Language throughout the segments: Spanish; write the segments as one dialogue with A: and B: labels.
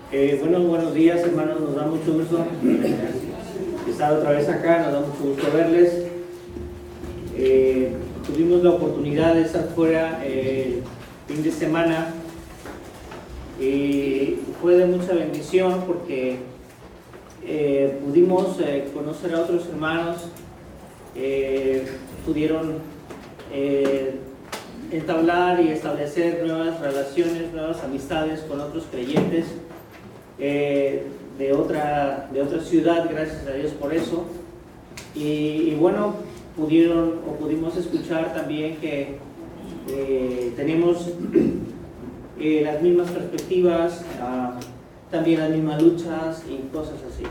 A: Buenos días, hermanos, nos da mucho gusto estar otra vez acá, nos da mucho gusto verles. Tuvimos la oportunidad de estar fuera el fin de semana y fue de mucha bendición porque pudimos conocer a otros hermanos, pudieron entablar y establecer nuevas relaciones, nuevas amistades con otros creyentes de otra ciudad, gracias a Dios por eso. Y bueno, pudimos escuchar también que tenemos las mismas perspectivas, también las mismas luchas y cosas así.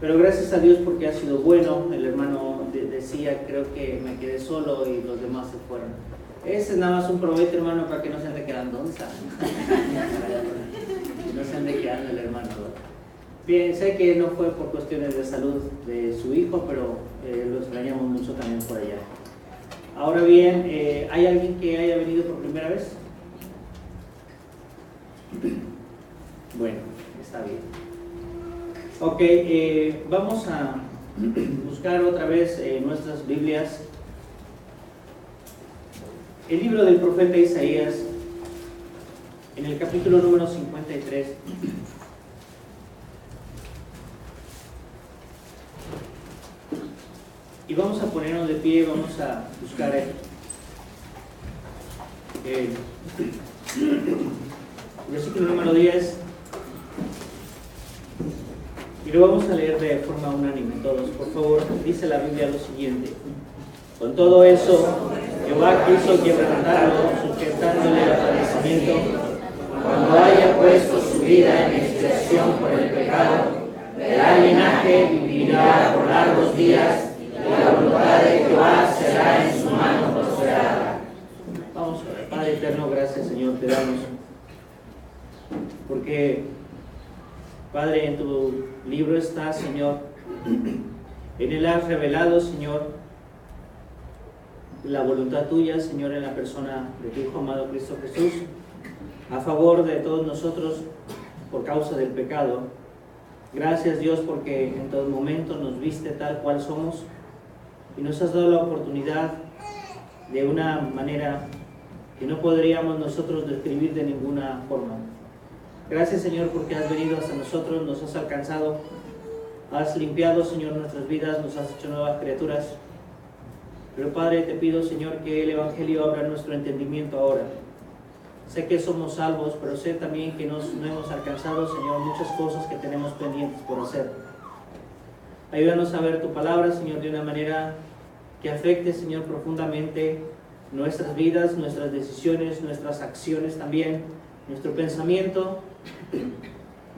A: Pero gracias a Dios porque ha sido bueno. El hermano decía, creo que me quedé solo y los demás se fueron. Ese es nada más un provecho, hermano, para que no se ande quedando. No se ande quedando el hermano. Bien, sé que no fue por cuestiones de salud de su hijo, pero lo extrañamos mucho también por allá. Ahora bien, ¿hay alguien que haya venido por primera vez? Bueno, está bien. Ok, vamos a buscar otra vez nuestras Biblias. El libro del profeta Isaías, en el capítulo número 53. Y vamos a ponernos de pie, vamos a buscar el versículo número 10. Y lo vamos a leer de forma unánime todos. Por favor, dice la Biblia lo siguiente: con todo eso, Jehová quiso quebrantarlo, sujetándole al padecimiento. Cuando haya puesto su vida en expiación por el pecado, verá el linaje, vivirá por largos días, y la voluntad de Jehová será en su mano prosperada. Vamos a ver. Padre eterno, gracias, Señor, te damos. Porque, Padre, en tu libro está, Señor, en él has revelado, Señor, la voluntad tuya, Señor, en la persona de tu Hijo amado Cristo Jesús, a favor de todos nosotros por causa del pecado. Gracias, Dios, porque en todo momento nos viste tal cual somos y nos has dado la oportunidad de una manera que no podríamos nosotros describir de ninguna forma. Gracias, Señor, porque has venido hasta nosotros, nos has alcanzado, has limpiado, Señor, nuestras vidas, nos has hecho nuevas criaturas. Pero, Padre, te pido, Señor, que el Evangelio abra nuestro entendimiento ahora. Sé que somos salvos, pero sé también que no hemos alcanzado, Señor, muchas cosas que tenemos pendientes por hacer. Ayúdanos a ver tu palabra, Señor, de una manera que afecte, Señor, profundamente nuestras vidas, nuestras decisiones, nuestras acciones también, nuestro pensamiento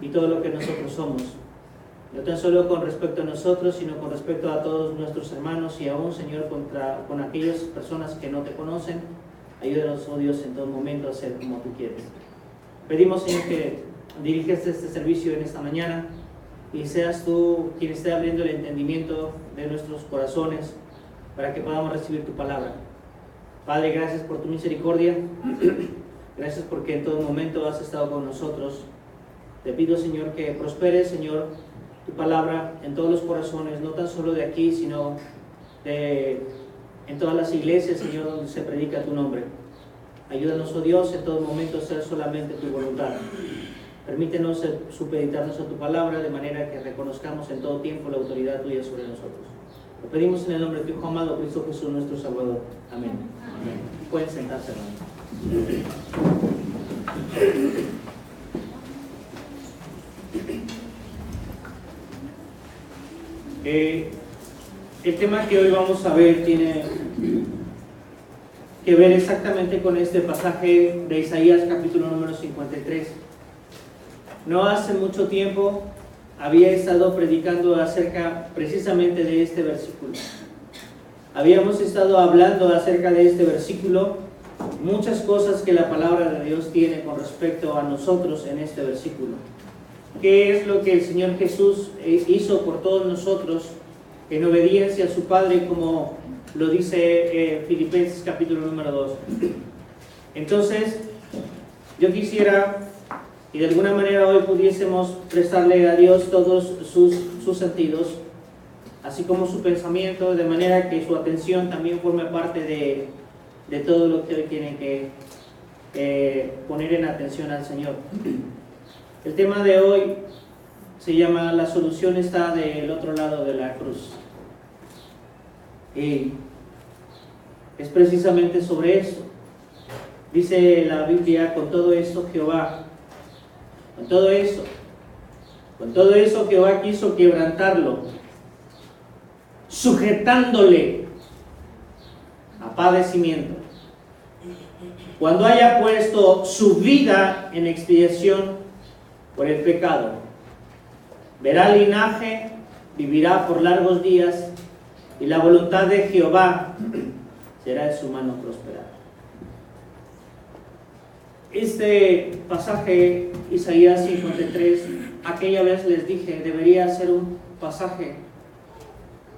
A: y todo lo que nosotros somos. No tan solo con respecto a nosotros, sino con respecto a todos nuestros hermanos y aún, Señor, con aquellas personas que no te conocen. Ayúdanos, oh Dios, en todo momento a hacer como tú quieres. Pedimos, Señor, que diriges este servicio en esta mañana y seas tú quien esté abriendo el entendimiento de nuestros corazones para que podamos recibir tu palabra. Padre, gracias por tu misericordia. Gracias porque en todo momento has estado con nosotros. Te pido, Señor, que prosperes, Señor, tu palabra en todos los corazones, no tan solo de aquí, sino en todas las iglesias, Señor, donde se predica tu nombre. Ayúdanos, oh Dios, en todo momento a hacer solamente tu voluntad. Permítenos supeditarnos a tu palabra de manera que reconozcamos en todo tiempo la autoridad tuya sobre nosotros. Lo pedimos en el nombre de tu Hijo amado, Cristo Jesús, nuestro Salvador. Amén. Amén. Pueden sentarse, hermanos. El tema que hoy vamos a ver tiene que ver exactamente con este pasaje de Isaías capítulo número 53. No hace mucho tiempo había estado predicando acerca precisamente de este versículo. Habíamos estado hablando acerca de este versículo, muchas cosas que la palabra de Dios tiene con respecto a nosotros en este versículo. ¿Qué es lo que el Señor Jesús hizo por todos nosotros en obediencia a su Padre, como lo dice Filipenses capítulo número 2? Entonces, yo quisiera y de alguna manera hoy pudiésemos prestarle a Dios todos sus sentidos, así como su pensamiento, de manera que su atención también forme parte de todo lo que hoy tienen que poner en atención al Señor. El tema de hoy se llama La solución está del otro lado de la cruz. Y es precisamente sobre eso. Dice la Biblia: con todo eso Jehová, con todo eso Jehová quiso quebrantarlo, sujetándole a padecimiento. Cuando haya puesto su vida en expiación por el pecado, verá linaje, vivirá por largos días, y la voluntad de Jehová será de su mano prosperar. Este pasaje, Isaías 53, aquella vez les dije, debería ser un pasaje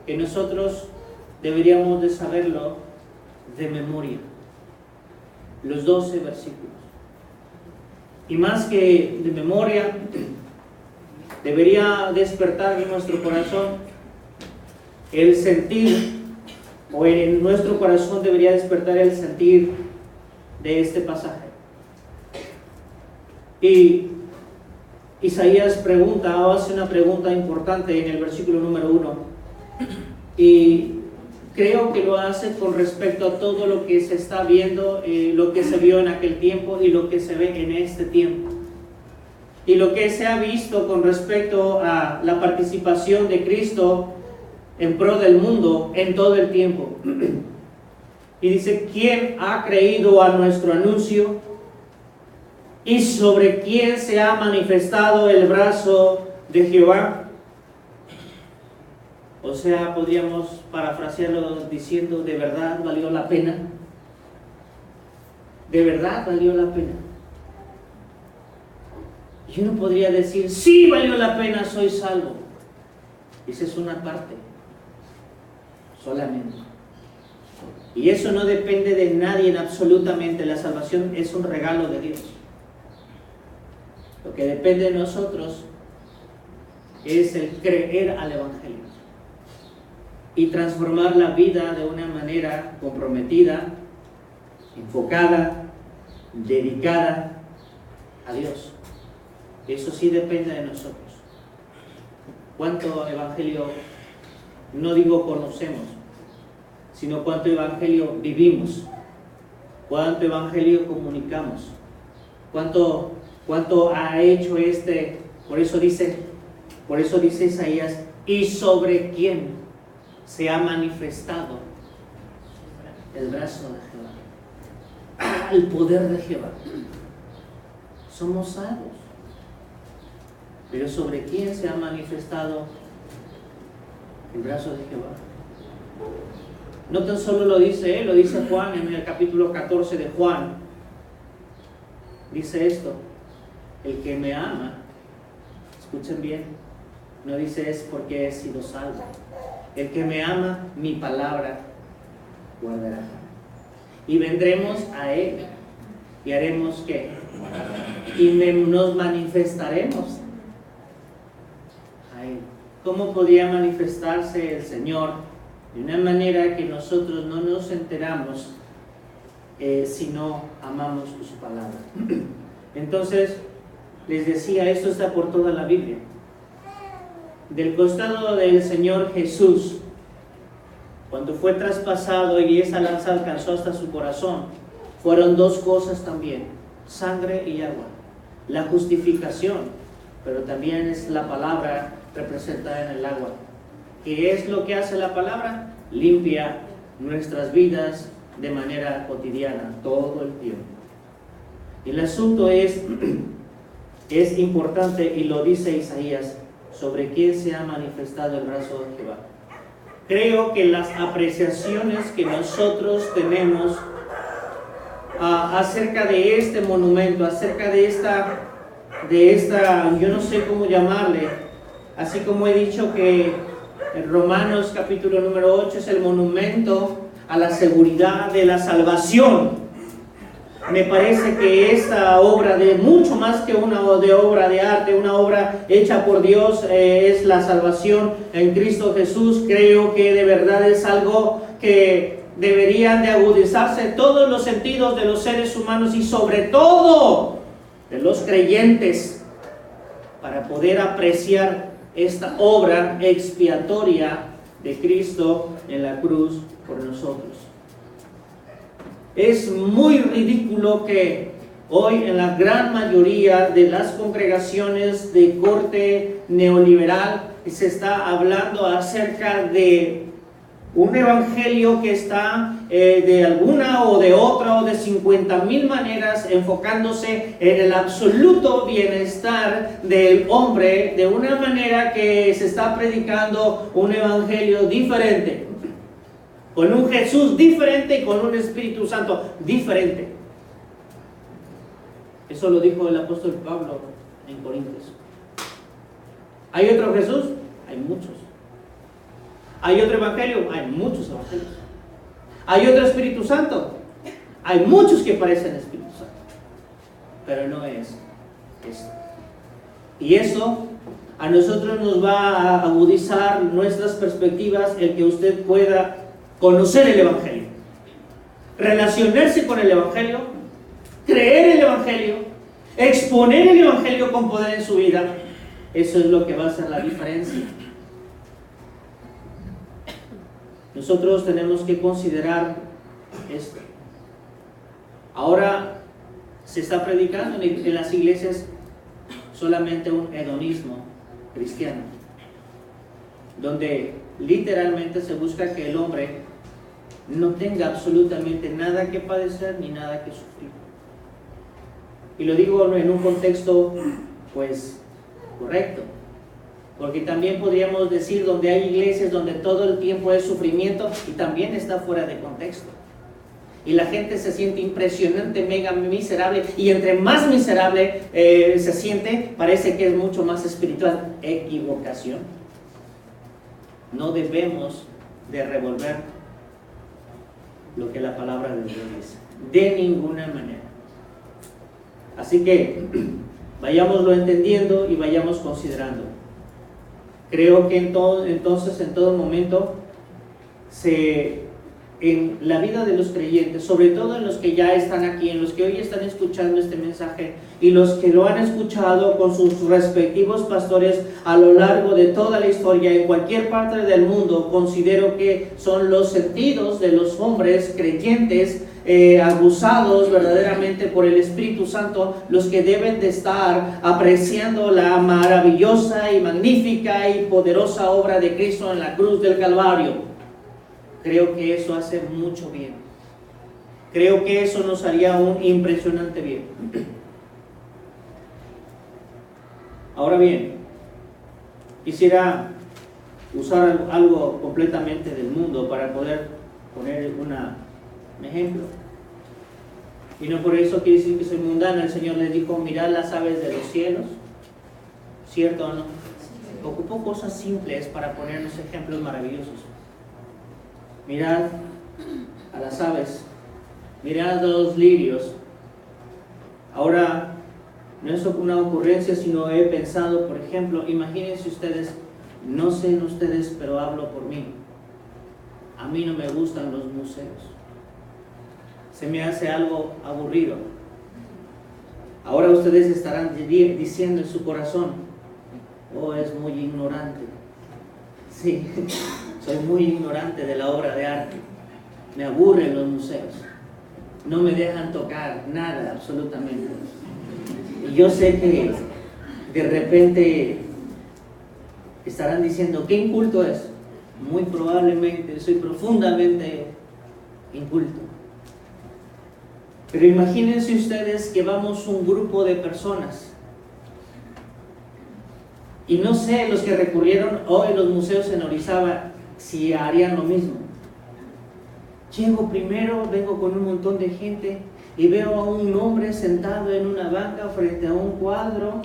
A: que nosotros deberíamos de saberlo de memoria, los 12 versículos. Y más que de memoria, debería despertar en nuestro corazón el sentir, o en nuestro corazón debería despertar el sentir de este pasaje. Y Isaías hace una pregunta importante en el versículo número 1, y creo que lo hace con respecto a todo lo que se está viendo, lo que se vio en aquel tiempo y lo que se ve en este tiempo, y lo que se ha visto con respecto a la participación de Cristo en pro del mundo en todo el tiempo. Y dice: ¿quién ha creído a nuestro anuncio? ¿Y sobre quién se ha manifestado el brazo de Jehová? O sea, podríamos parafrasearlo diciendo: ¿de verdad valió la pena? ¿De verdad valió la pena? Y uno podría decir: sí, valió la pena, soy salvo. Esa es una parte solamente. Y eso no depende de nadie absolutamente. La salvación es un regalo de Dios. Lo que depende de nosotros es el creer al Evangelio y transformar la vida de una manera comprometida, enfocada, dedicada a Dios. Eso sí depende de nosotros. ¿Cuánto Evangelio, no digo conocemos, sino cuánto Evangelio vivimos? ¿Cuánto Evangelio comunicamos? ¿Cuánto ha hecho por eso dice Isaías: ¿y sobre quién se ha manifestado el brazo de Jehová? El poder de Jehová. Somos salvos. Pero ¿sobre quién se ha manifestado el brazo de Jehová? No tan solo lo dice él, lo dice Juan en el capítulo 14 de Juan. Dice esto: el que me ama, escuchen bien, no dice es porque he sido salvo. El que me ama, mi palabra guardará. Y vendremos a él y haremos ¿qué? Y nos manifestaremos a él. ¿Cómo podría manifestarse el Señor? De una manera que nosotros no nos enteramos si no amamos su palabra. Entonces, les decía, esto está por toda la Biblia. Del costado del Señor Jesús, cuando fue traspasado y esa lanza alcanzó hasta su corazón, fueron dos cosas también: sangre y agua. La justificación, pero también es la palabra representada en el agua. ¿Qué es lo que hace la palabra? Limpia nuestras vidas de manera cotidiana, todo el tiempo. Y el asunto es importante, y lo dice Isaías: sobre quién se ha manifestado el brazo de Jehová. Creo que las apreciaciones que nosotros tenemos acerca de este monumento, acerca de esta, yo no sé cómo llamarle, así como he dicho que en Romanos capítulo número 8 es el monumento a la seguridad de la salvación. Me parece que esta obra, de mucho más que una obra de arte, una obra hecha por Dios, es la salvación en Cristo Jesús. Creo que de verdad es algo que deberían de agudizarse todos los sentidos de los seres humanos y sobre todo de los creyentes, para poder apreciar esta obra expiatoria de Cristo en la cruz por nosotros. Es muy ridículo que hoy en la gran mayoría de las congregaciones de corte neoliberal se está hablando acerca de un evangelio que está de alguna o de otra o de 50,000 maneras enfocándose en el absoluto bienestar del hombre, de una manera que se está predicando un evangelio diferente, con un Jesús diferente y con un Espíritu Santo diferente. Eso lo dijo el apóstol Pablo en Corintios. ¿Hay otro Jesús? Hay muchos. ¿Hay otro evangelio? Hay muchos evangelios. ¿Hay otro Espíritu Santo? Hay muchos que parecen Espíritu Santo, pero no es esto. Y eso a nosotros nos va a agudizar nuestras perspectivas, el que usted pueda conocer el evangelio, relacionarse con el evangelio, creer el evangelio, exponer el evangelio con poder en su vida. Eso es lo que va a hacer la diferencia. Nosotros tenemos que considerar esto. Ahora se está predicando en las iglesias solamente un hedonismo cristiano, donde literalmente se busca que el hombre no tenga absolutamente nada que padecer ni nada que sufrir. Y lo digo en un contexto pues correcto, porque también podríamos decir donde hay iglesias donde todo el tiempo es sufrimiento, y también está fuera de contexto. Y la gente se siente impresionante, mega miserable, y entre más miserable se siente, parece que es mucho más espiritual. Equivocación. No debemos de revolver lo que la palabra de Dios dice, de ninguna manera. Así que vayámoslo entendiendo y vayamos considerando. Creo que entonces en todo momento en la vida de los creyentes, sobre todo en los que ya están aquí, en los que hoy están escuchando este mensaje y los que lo han escuchado con sus respectivos pastores a lo largo de toda la historia en cualquier parte del mundo, considero que son los sentidos de los hombres creyentes abusados verdaderamente por el Espíritu Santo los que deben de estar apreciando la maravillosa y magnífica y poderosa obra de Cristo en la cruz del Calvario. Creo que eso hace mucho bien. Creo que eso nos haría un impresionante bien. Ahora bien, quisiera usar algo completamente del mundo para poder poner un ejemplo. Y no por eso quiere decir que soy mundana. El Señor les dijo: mirad las aves de los cielos. ¿Cierto o no? Ocupo cosas simples para ponernos ejemplos maravillosos. Mirad a las aves, mirad a los lirios. Ahora, no es una ocurrencia, sino he pensado, por ejemplo, imagínense ustedes, no sé ustedes, pero hablo por mí. A mí no me gustan los museos. Se me hace algo aburrido. Ahora ustedes estarán diciendo en su corazón: oh, es muy ignorante. Sí, soy muy ignorante de la obra de arte. Me aburren los museos. No me dejan tocar nada, absolutamente. Y yo sé que de repente estarán diciendo: ¿qué inculto es? Muy probablemente soy profundamente inculto. Pero imagínense ustedes que vamos un grupo de personas. Y no sé, los que recurrieron hoy a los museos en Orizaba, si harían lo mismo. Llego primero, vengo con un montón de gente y veo a un hombre sentado en una banca frente a un cuadro,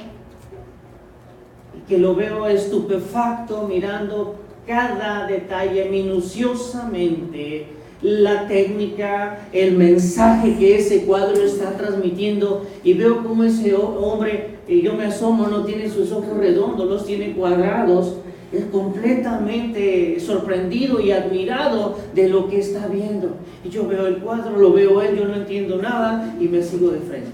A: y que lo veo estupefacto mirando cada detalle minuciosamente, la técnica, el mensaje que ese cuadro está transmitiendo, y veo cómo ese hombre, y yo me asomo, no tiene sus ojos redondos, los tiene cuadrados, es completamente sorprendido y admirado de lo que está viendo. Y yo veo el cuadro, lo veo él, yo no entiendo nada y me sigo de frente.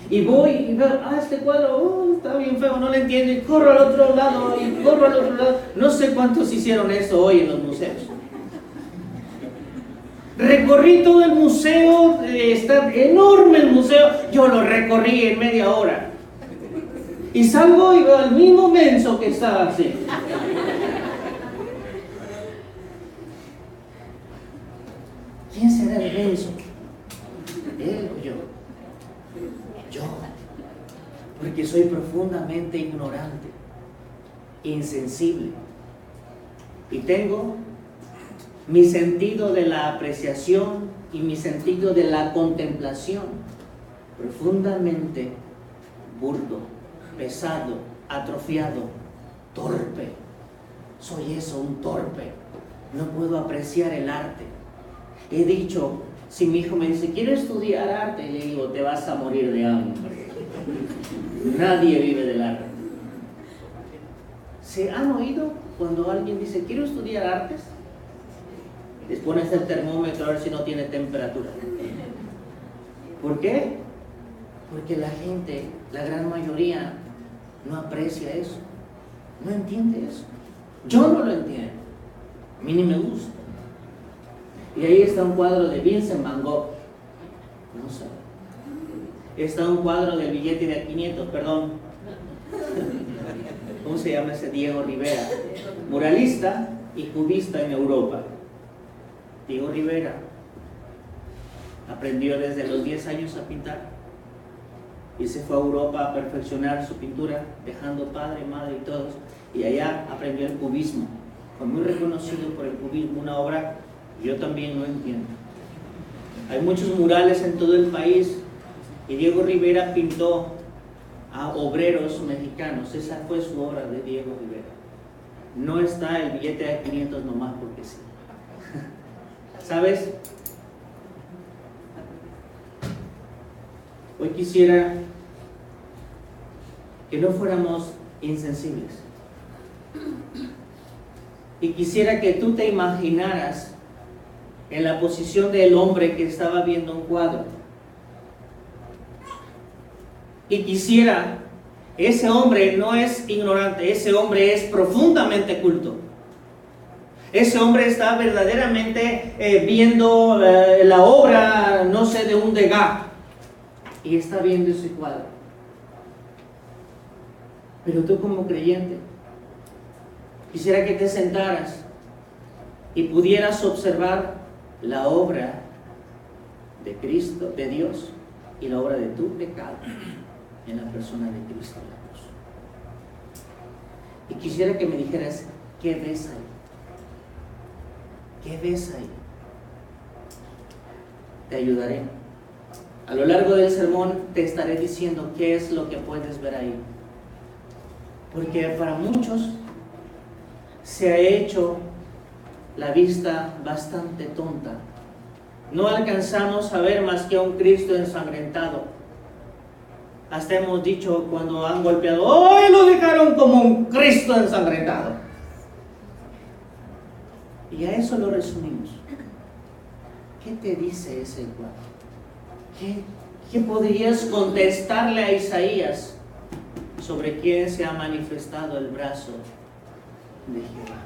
A: Y voy y veo, este cuadro, está bien feo, no lo entiendo, y corro al otro lado, y corro al otro lado. No sé cuántos hicieron eso hoy en los museos. Recorrí todo el museo, está enorme el museo, yo lo recorrí en media hora. Y salgo y veo al mismo menso que estaba así. ¿Quién será el menso? ¿Él o yo? Yo. Porque soy profundamente ignorante, insensible. Y tengo mi sentido de la apreciación y mi sentido de la contemplación profundamente burdo, pesado, atrofiado, torpe. Soy eso, un torpe. No puedo apreciar el arte. He dicho, si mi hijo me dice, quiero estudiar arte, le digo, te vas a morir de hambre. Nadie vive del arte. ¿Se han oído cuando alguien dice, quiero estudiar artes? Les pones el termómetro a ver si no tiene temperatura. ¿Por qué? Porque la gente, la gran mayoría, no aprecia eso, no entiende eso. Yo no lo entiendo, a mí ni me gusta. Y ahí está un cuadro de Vincent Van Gogh, no sé. Está un cuadro del billete de 500, perdón. ¿Cómo se llama ese? Diego Rivera, muralista y cubista en Europa. Diego Rivera aprendió desde los 10 años a pintar y se fue a Europa a perfeccionar su pintura, dejando padre, madre y todos, y allá aprendió el cubismo. Fue muy reconocido por el cubismo, una obra que yo también no entiendo. Hay muchos murales en todo el país y Diego Rivera pintó a obreros mexicanos. Esa fue su obra de Diego Rivera. No está el billete de 500 nomás porque sí. ¿Sabes? Hoy quisiera que no fuéramos insensibles. Y quisiera que tú te imaginaras en la posición del hombre que estaba viendo un cuadro. Y quisiera, ese hombre no es ignorante, ese hombre es profundamente culto. Ese hombre está verdaderamente viendo la obra, no sé, de un Degas, y está viendo ese cuadro. Pero tú como creyente, quisiera que te sentaras y pudieras observar la obra de Cristo, de Dios, y la obra de tu pecado en la persona de Cristo en la cruz. Y quisiera que me dijeras, ¿qué ves ahí? ¿Qué ves ahí? Te ayudaré. A lo largo del sermón te estaré diciendo qué es lo que puedes ver ahí. Porque para muchos se ha hecho la vista bastante tonta. No alcanzamos a ver más que a un Cristo ensangrentado. Hasta hemos dicho cuando han golpeado, ¡hoy lo dejaron como un Cristo ensangrentado! Y a eso lo resumimos. ¿Qué te dice ese cuadro? ¿Qué podrías contestarle a Isaías sobre quién se ha manifestado el brazo de Jehová?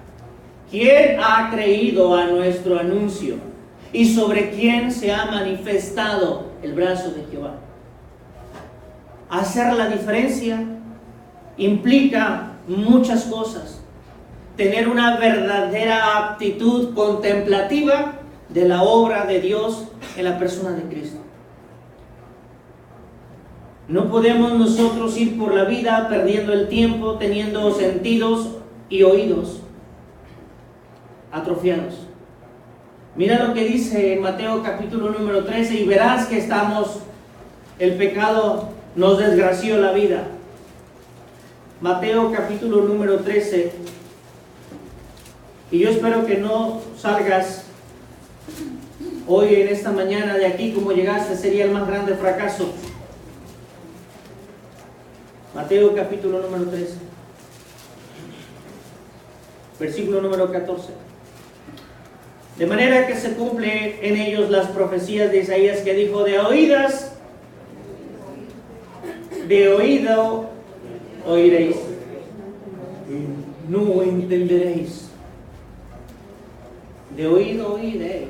A: ¿Quién ha creído a nuestro anuncio? ¿Y sobre quién se ha manifestado el brazo de Jehová? Hacer la diferencia implica muchas cosas. Tener una verdadera actitud contemplativa de la obra de Dios en la persona de Cristo. No podemos nosotros ir por la vida perdiendo el tiempo, teniendo sentidos y oídos atrofiados. Mira lo que dice en Mateo capítulo número 13 y verás que el pecado nos desgració la vida. Mateo capítulo número 13 Y yo espero que no salgas hoy en esta mañana de aquí como llegaste, sería el más grande fracaso. Mateo capítulo número 13, versículo número 14. De manera que se cumple en ellos las profecías de Isaías, que dijo: de oído oiréis, no entenderéis. De oído oiréis.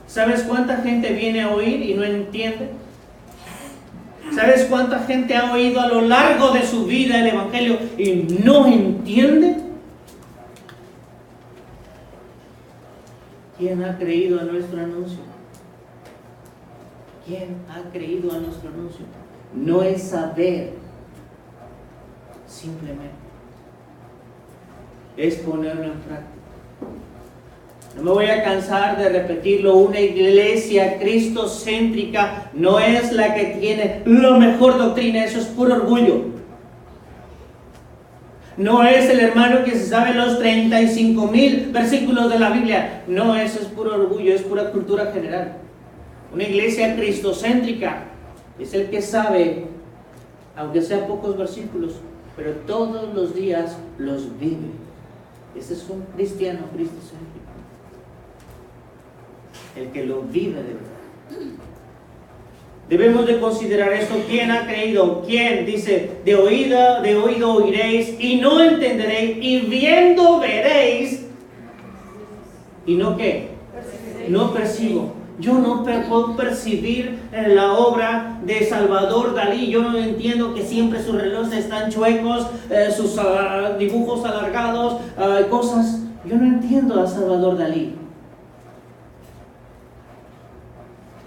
A: ¿Sabes cuánta gente viene a oír y no entiende? ¿Sabes cuánta gente ha oído a lo largo de su vida el Evangelio y no entiende? ¿Quién ha creído a nuestro anuncio? ¿Quién ha creído a nuestro anuncio? No es saber, simplemente es ponerlo en práctica. No me voy a cansar de repetirlo: una iglesia cristocéntrica no es la que tiene la mejor doctrina, eso es puro orgullo. No es el hermano que se sabe los 35,000 versículos de la Biblia. No, eso es puro orgullo, es pura cultura general. Una iglesia cristocéntrica es el que sabe, aunque sea pocos versículos, pero todos los días los vive. Ese es un cristiano cristocéntrico, el que lo vive de verdad. Debemos de considerar esto. ¿Quién ha creído? ¿Quién? Dice: de oído oiréis y no entenderéis, y viendo veréis. ¿Y no qué? No percibo. Yo no puedo percibir la obra de Salvador Dalí. Yo no entiendo que siempre sus relojes están chuecos, sus dibujos alargados, cosas. Yo no entiendo a Salvador Dalí.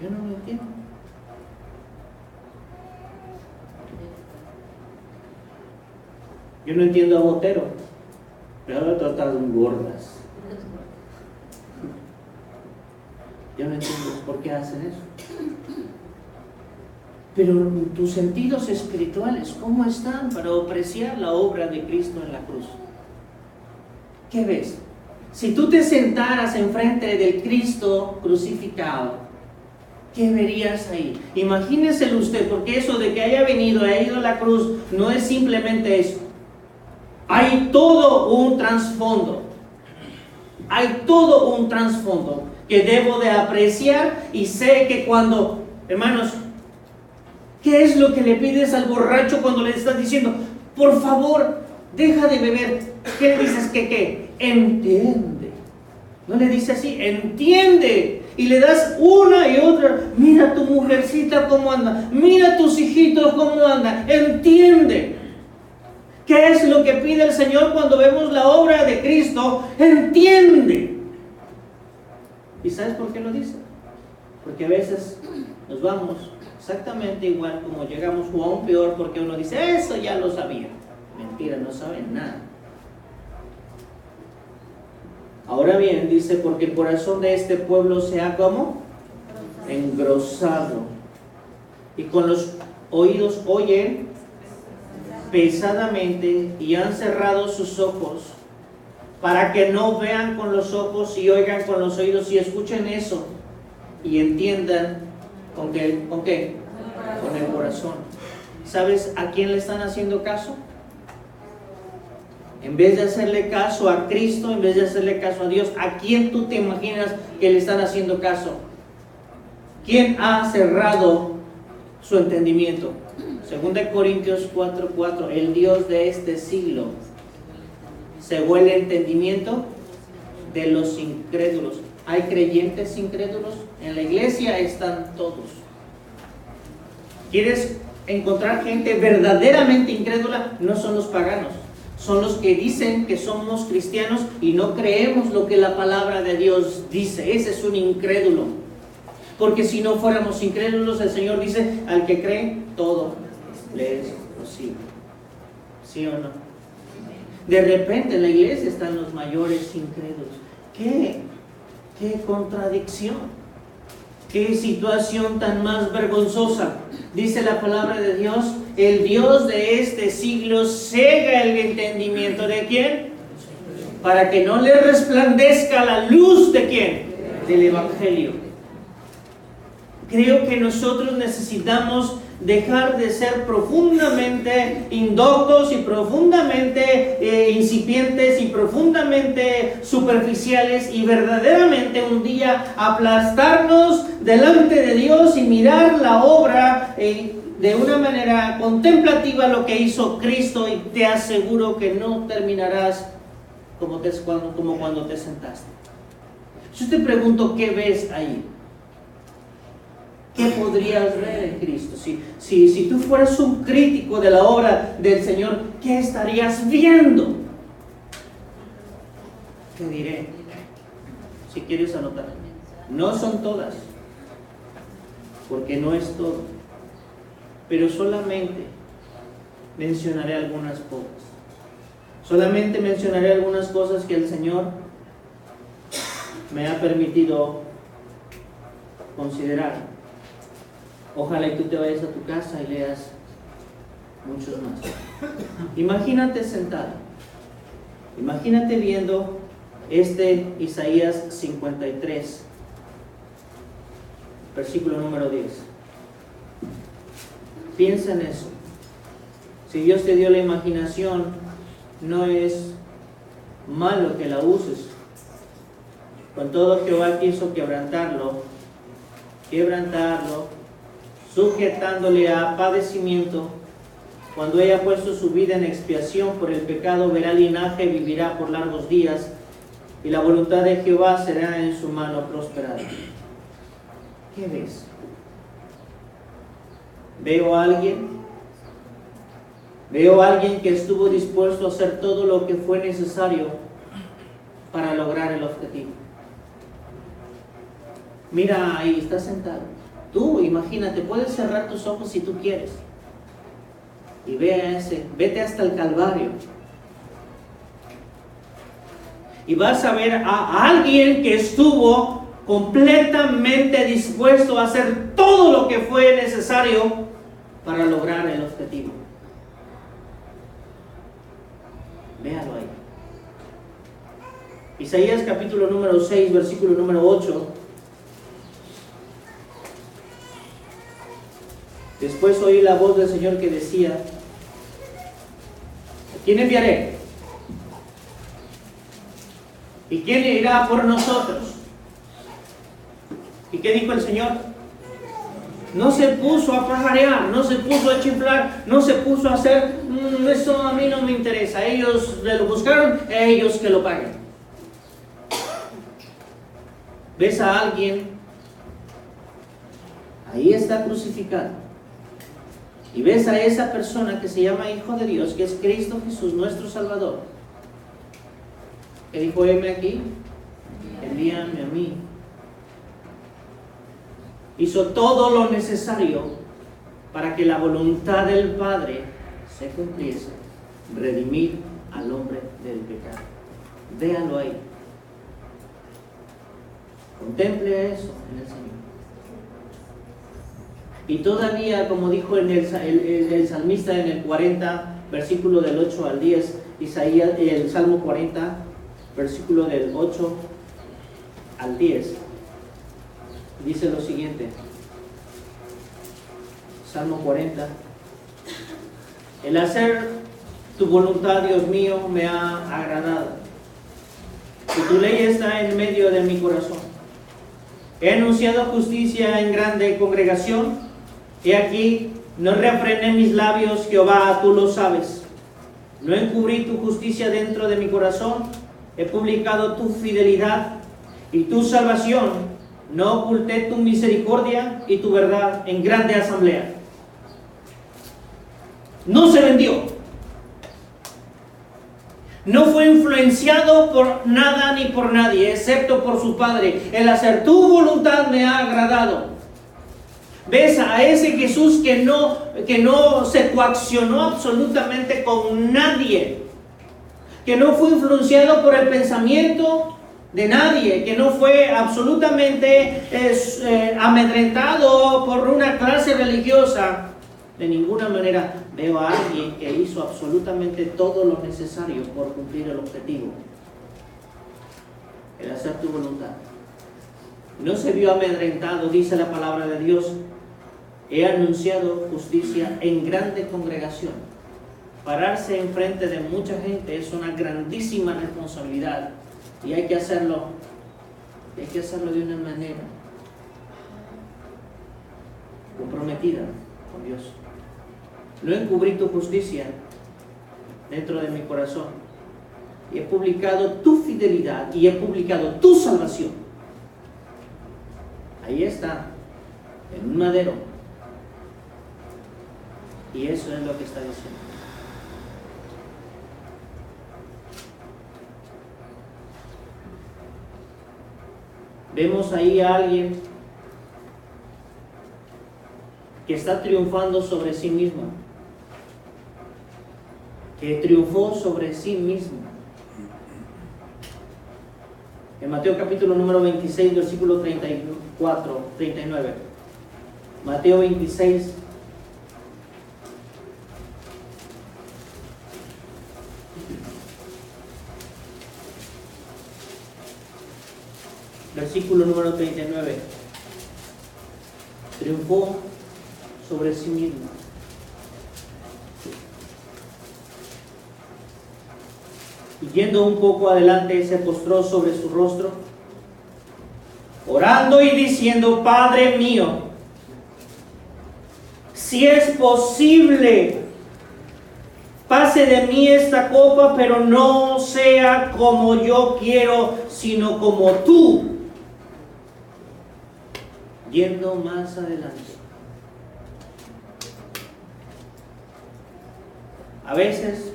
A: Yo no lo entiendo. Yo no entiendo a Botero, pero ahora todas están gordas. Yo no entiendo por qué hacen eso. Pero tus sentidos espirituales, ¿cómo están para apreciar la obra de Cristo en la cruz? ¿Qué ves? Si tú te sentaras enfrente del Cristo crucificado, ¿qué verías ahí? Imagíneselo usted, porque eso de que haya venido, haya ido a la cruz, no es simplemente eso. Hay todo un trasfondo. Hay todo un trasfondo que debo de apreciar, y sé que cuando, hermanos, ¿qué es lo que le pides al borracho cuando le estás diciendo: por favor, deja de beber? ¿Qué le dices? ¿Qué? Entiende. No le dice así: entiende. Y le das una y otra: mira tu mujercita cómo anda, mira tus hijitos cómo andan, entiende. ¿Qué es lo que pide el Señor cuando vemos la obra de Cristo? Entiende. ¿Y sabes por qué lo dice? Porque a veces nos vamos exactamente igual como llegamos, o aún peor, porque uno dice: eso ya lo sabía. Mentira, no saben nada. Ahora bien, dice: porque el corazón de este pueblo se ha como engrosado, y con los oídos oyen pesadamente, y han cerrado sus ojos, para que no vean con los ojos y oigan con los oídos y escuchen eso y entiendan con qué, con el corazón. ¿Sabes a quién le están haciendo caso? En vez de hacerle caso a Cristo, en vez de hacerle caso a Dios, ¿a quién tú te imaginas que le están haciendo caso? ¿Quién ha cerrado su entendimiento? 2 Corintios 4:4, el Dios de este siglo cegó el entendimiento de los incrédulos. ¿Hay creyentes incrédulos? En la iglesia están todos. ¿Quieres encontrar gente verdaderamente incrédula? No son los paganos, son los que dicen que somos cristianos y no creemos lo que la palabra de Dios dice. Ese es un incrédulo. Porque si no fuéramos incrédulos, el Señor dice: al que cree, todo le es posible. ¿Sí o no? De repente en la iglesia están los mayores incrédulos. ¿Qué contradicción? ¿Qué situación tan más vergonzosa? Dice la palabra de Dios: el Dios de este siglo cega el entendimiento. ¿De quién? para que no le resplandezca la luz de ¿quién? Del Evangelio. Creo que nosotros necesitamos dejar de ser profundamente indoctos y profundamente incipientes y profundamente superficiales y verdaderamente un día aplastarnos delante de Dios y mirar la obra de una manera contemplativa, lo que hizo Cristo, y te aseguro que no terminarás como cuando te sentaste. Yo te pregunto, ¿qué ves ahí? ¿Qué podrías ver en Cristo? Si tú fueras un crítico de la obra del Señor, ¿qué estarías viendo? Te diré, si quieres anotar. No son todas, porque no es todo, pero solamente mencionaré algunas cosas. Solamente mencionaré algunas cosas que el Señor me ha permitido considerar. Ojalá y tú te vayas a tu casa y leas muchos más. Imagínate sentado. Imagínate viendo Isaías 53, versículo número 10. Piensa en eso. Si Dios te dio la imaginación, no es malo que la uses. Con todo Jehová quiso quebrantarlo, sujetándole a padecimiento. Cuando haya puesto su vida en expiación por el pecado, verá linaje, vivirá por largos días, y la voluntad de Jehová será en su mano prosperada. ¿Qué ves? Veo a alguien que estuvo dispuesto a hacer todo lo que fue necesario para lograr el objetivo. Mira, ahí está sentado. Tú, imagínate, puedes cerrar tus ojos si tú quieres. Y vete hasta el Calvario. Y vas a ver a alguien que estuvo completamente dispuesto a hacer todo lo que fue necesario para lograr el objetivo. Véalo ahí. Isaías capítulo número 6, versículo número 8. Después oí la voz del Señor que decía: ¿a quién enviaré? ¿Y quién irá por nosotros? ¿Y qué dijo el Señor? No se puso a pajarear, no se puso a chiflar, no se puso a hacer, eso a mí no me interesa. Ellos lo buscaron, ellos que lo paguen. ¿Ves a alguien? Ahí está crucificado. Y ves a esa persona que se llama Hijo de Dios, que es Cristo Jesús, nuestro Salvador, que dijo: heme aquí, envíame a mí. Hizo todo lo necesario para que la voluntad del Padre se cumpliese: redimir al hombre del pecado. Véalo ahí. Contemple eso en el Señor. Y todavía, como dijo el salmista en el 40, versículo del 8 al 10, Isaías, el Salmo 40, versículo del 8 al 10, dice lo siguiente. Salmo 40: el hacer tu voluntad, Dios mío, me ha agradado, y tu ley está en medio de mi corazón. He anunciado justicia en grande congregación. He aquí, no refrené mis labios, Jehová, tú lo sabes. No encubrí tu justicia dentro de mi corazón. He publicado tu fidelidad y tu salvación. No oculté tu misericordia y tu verdad en grande asamblea. No se vendió. No fue influenciado por nada ni por nadie, excepto por su Padre. El hacer tu voluntad me ha agradado. Ves a ese Jesús que no se coaccionó absolutamente con nadie, que no fue influenciado por el pensamiento de nadie, que no fue absolutamente amedrentado por una clase religiosa. De ninguna manera. Veo a alguien que hizo absolutamente todo lo necesario por cumplir el objetivo. el hacer tu voluntad. No se vio amedrentado, dice la palabra de Dios. He anunciado justicia en grande congregación. Pararse enfrente de mucha gente es una grandísima responsabilidad y hay que hacerlo de una manera comprometida con Dios. No encubrí tu justicia dentro de mi corazón y he publicado tu fidelidad y he publicado tu salvación. Ahí está, en un madero. Y eso es lo que está diciendo. Vemos ahí a alguien que está triunfando sobre sí mismo, que triunfó sobre sí mismo. En Mateo capítulo número 26, versículo 34, 39. Mateo 26. Versículo número 39. Triunfó sobre sí mismo. Y yendo un poco adelante, se postró sobre su rostro, orando y diciendo: Padre mío, si es posible, pase de mí esta copa, pero no sea como yo quiero, sino como tú. Yendo más adelante. A veces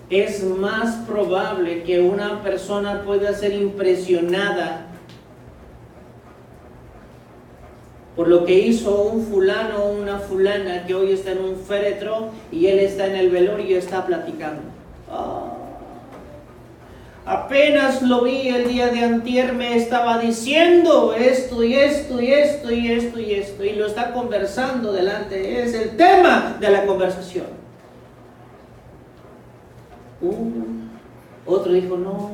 A: es más probable que una persona pueda ser impresionada por lo que hizo un fulano o una fulana que hoy está en un féretro y él está en el velorio y está platicando. Apenas lo vi el día de antier, me estaba diciendo esto y esto y esto y esto y esto, y lo está conversando delante, es el tema de la conversación. Otro dijo: no,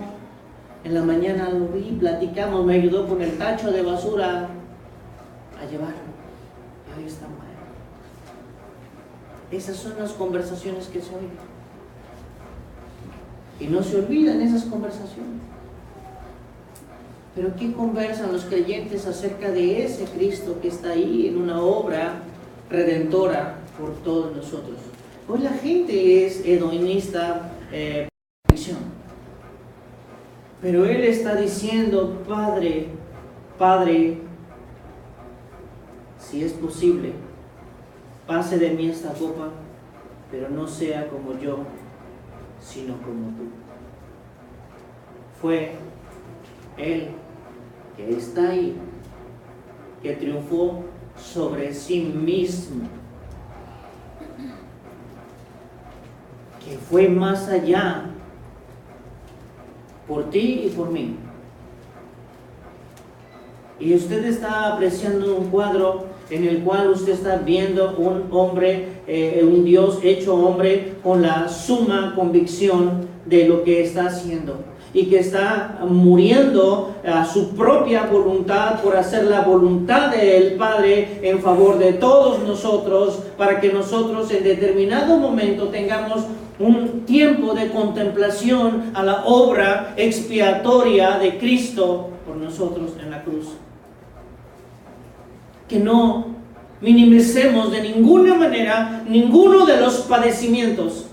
A: en la mañana lo vi, platicamos, me ayudó con el tacho de basura a llevarlo, y hoy está mal. Esas son las conversaciones que se oyen. Y no se olvidan esas conversaciones. Pero ¿qué conversan los creyentes acerca de ese Cristo que está ahí en una obra redentora por todos nosotros? Hoy la gente es hedonista, pero Él está diciendo: Padre, Padre, si es posible, pase de mí esta copa, pero no sea como yo, sino como tú. Fue Él que está ahí, que triunfó sobre sí mismo, que fue más allá por ti y por mí. Y usted está apreciando un cuadro en el cual usted está viendo un hombre, un Dios hecho hombre, con la suma convicción de lo que está haciendo y que está muriendo a su propia voluntad por hacer la voluntad del Padre en favor de todos nosotros, para que nosotros en determinado momento tengamos un tiempo de contemplación a la obra expiatoria de Cristo por nosotros en la cruz. Que no minimicemos de ninguna manera ninguno de los padecimientos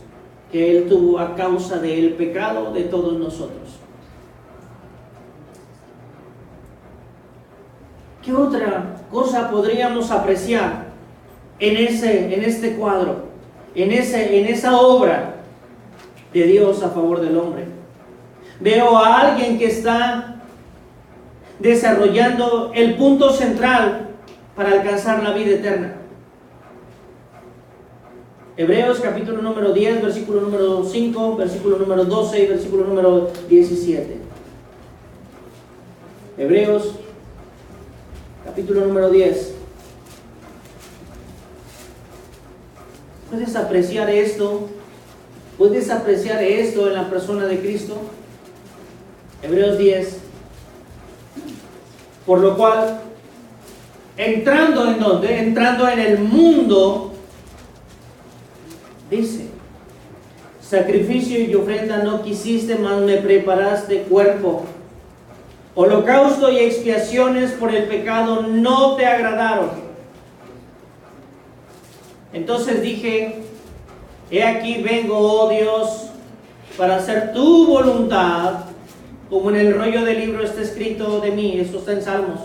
A: que Él tuvo a causa del pecado de todos nosotros. ¿Qué otra cosa podríamos apreciar en este cuadro, en esa obra de Dios a favor del hombre? Veo a alguien que está desarrollando el punto central para alcanzar la vida eterna. Hebreos capítulo número 10, versículo número 5, versículo número 12 y versículo número 17. Hebreos capítulo número 10. ¿Puedes apreciar esto? ¿Puedes apreciar esto en la persona de Cristo? Hebreos 10. Por lo cual, entrando en donde, entrando en el mundo, dice: sacrificio y ofrenda no quisiste, mas me preparaste cuerpo. Holocausto y expiaciones por el pecado no te agradaron. Entonces dije: he aquí vengo, oh Dios, para hacer tu voluntad, como en el rollo del libro está escrito de mí. Esto está en Salmos,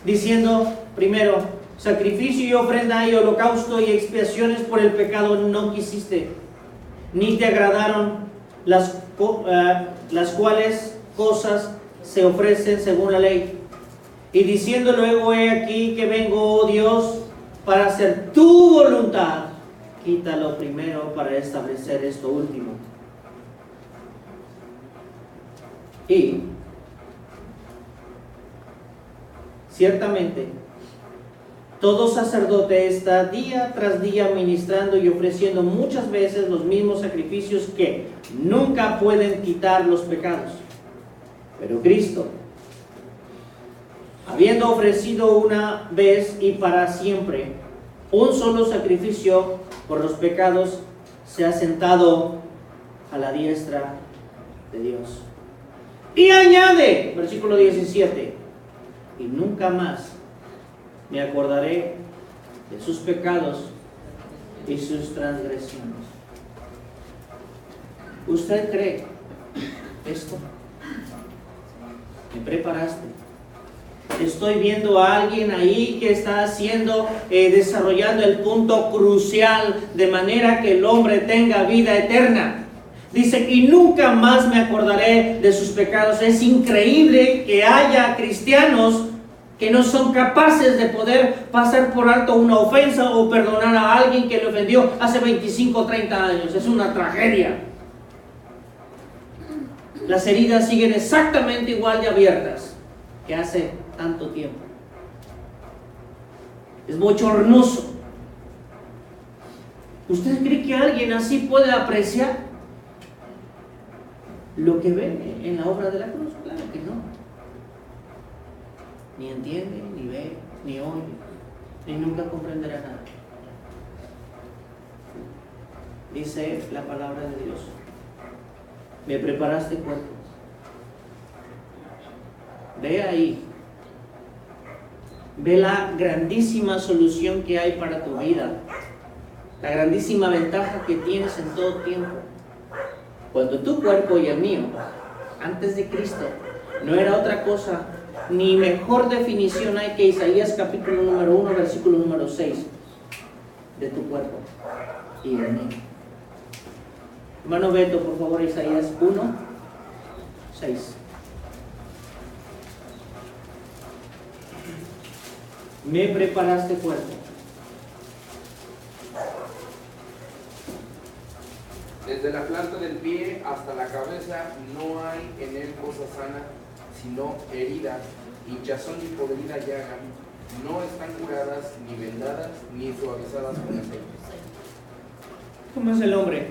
A: diciendo primero: sacrificio y ofrenda y holocausto y expiaciones por el pecado no quisiste, ni te agradaron, las cuales cosas se ofrecen según la ley. Y diciendo luego: he aquí que vengo, oh Dios, para hacer tu voluntad. Quita lo primero para establecer esto último. Y ciertamente todo sacerdote está día tras día ministrando y ofreciendo muchas veces los mismos sacrificios que nunca pueden quitar los pecados. Pero Cristo, habiendo ofrecido una vez y para siempre un solo sacrificio por los pecados, se ha sentado a la diestra de Dios. Y añade, versículo 17: y nunca más me acordaré de sus pecados y sus transgresiones. ¿Usted cree esto? Me preparaste. Estoy viendo a alguien ahí que está desarrollando el punto crucial de manera que el hombre tenga vida eterna. Dice: y nunca más me acordaré de sus pecados. Es increíble que haya cristianos que no son capaces de poder pasar por alto una ofensa o perdonar a alguien que le ofendió hace 25 o 30 años. Es una tragedia. Las heridas siguen exactamente igual de abiertas que hace tanto tiempo. Es bochornoso. ¿Usted cree que alguien así puede apreciar lo que ve en la obra de la cruz? Claro que no. Ni entiende, ni ve, ni oye, ni nunca comprenderá nada. Dice la palabra de Dios: me preparaste cuerpo. Ve ahí. Ve la grandísima solución que hay para tu vida. La grandísima ventaja que tienes en todo tiempo. Cuando tu cuerpo y el mío, antes de Cristo, no era otra cosa, ni mejor definición hay que Isaías capítulo número 1, versículo número 6, de tu cuerpo y del mío. Hermano Beto, por favor, Isaías 1, 6. Me preparaste cuerpo.
B: Desde la planta del pie hasta la cabeza no hay en él cosa sana, sino herida, hinchazón y podrida llaga. No están curadas, ni vendadas, ni suavizadas con aceite.
A: ¿Cómo es el hombre?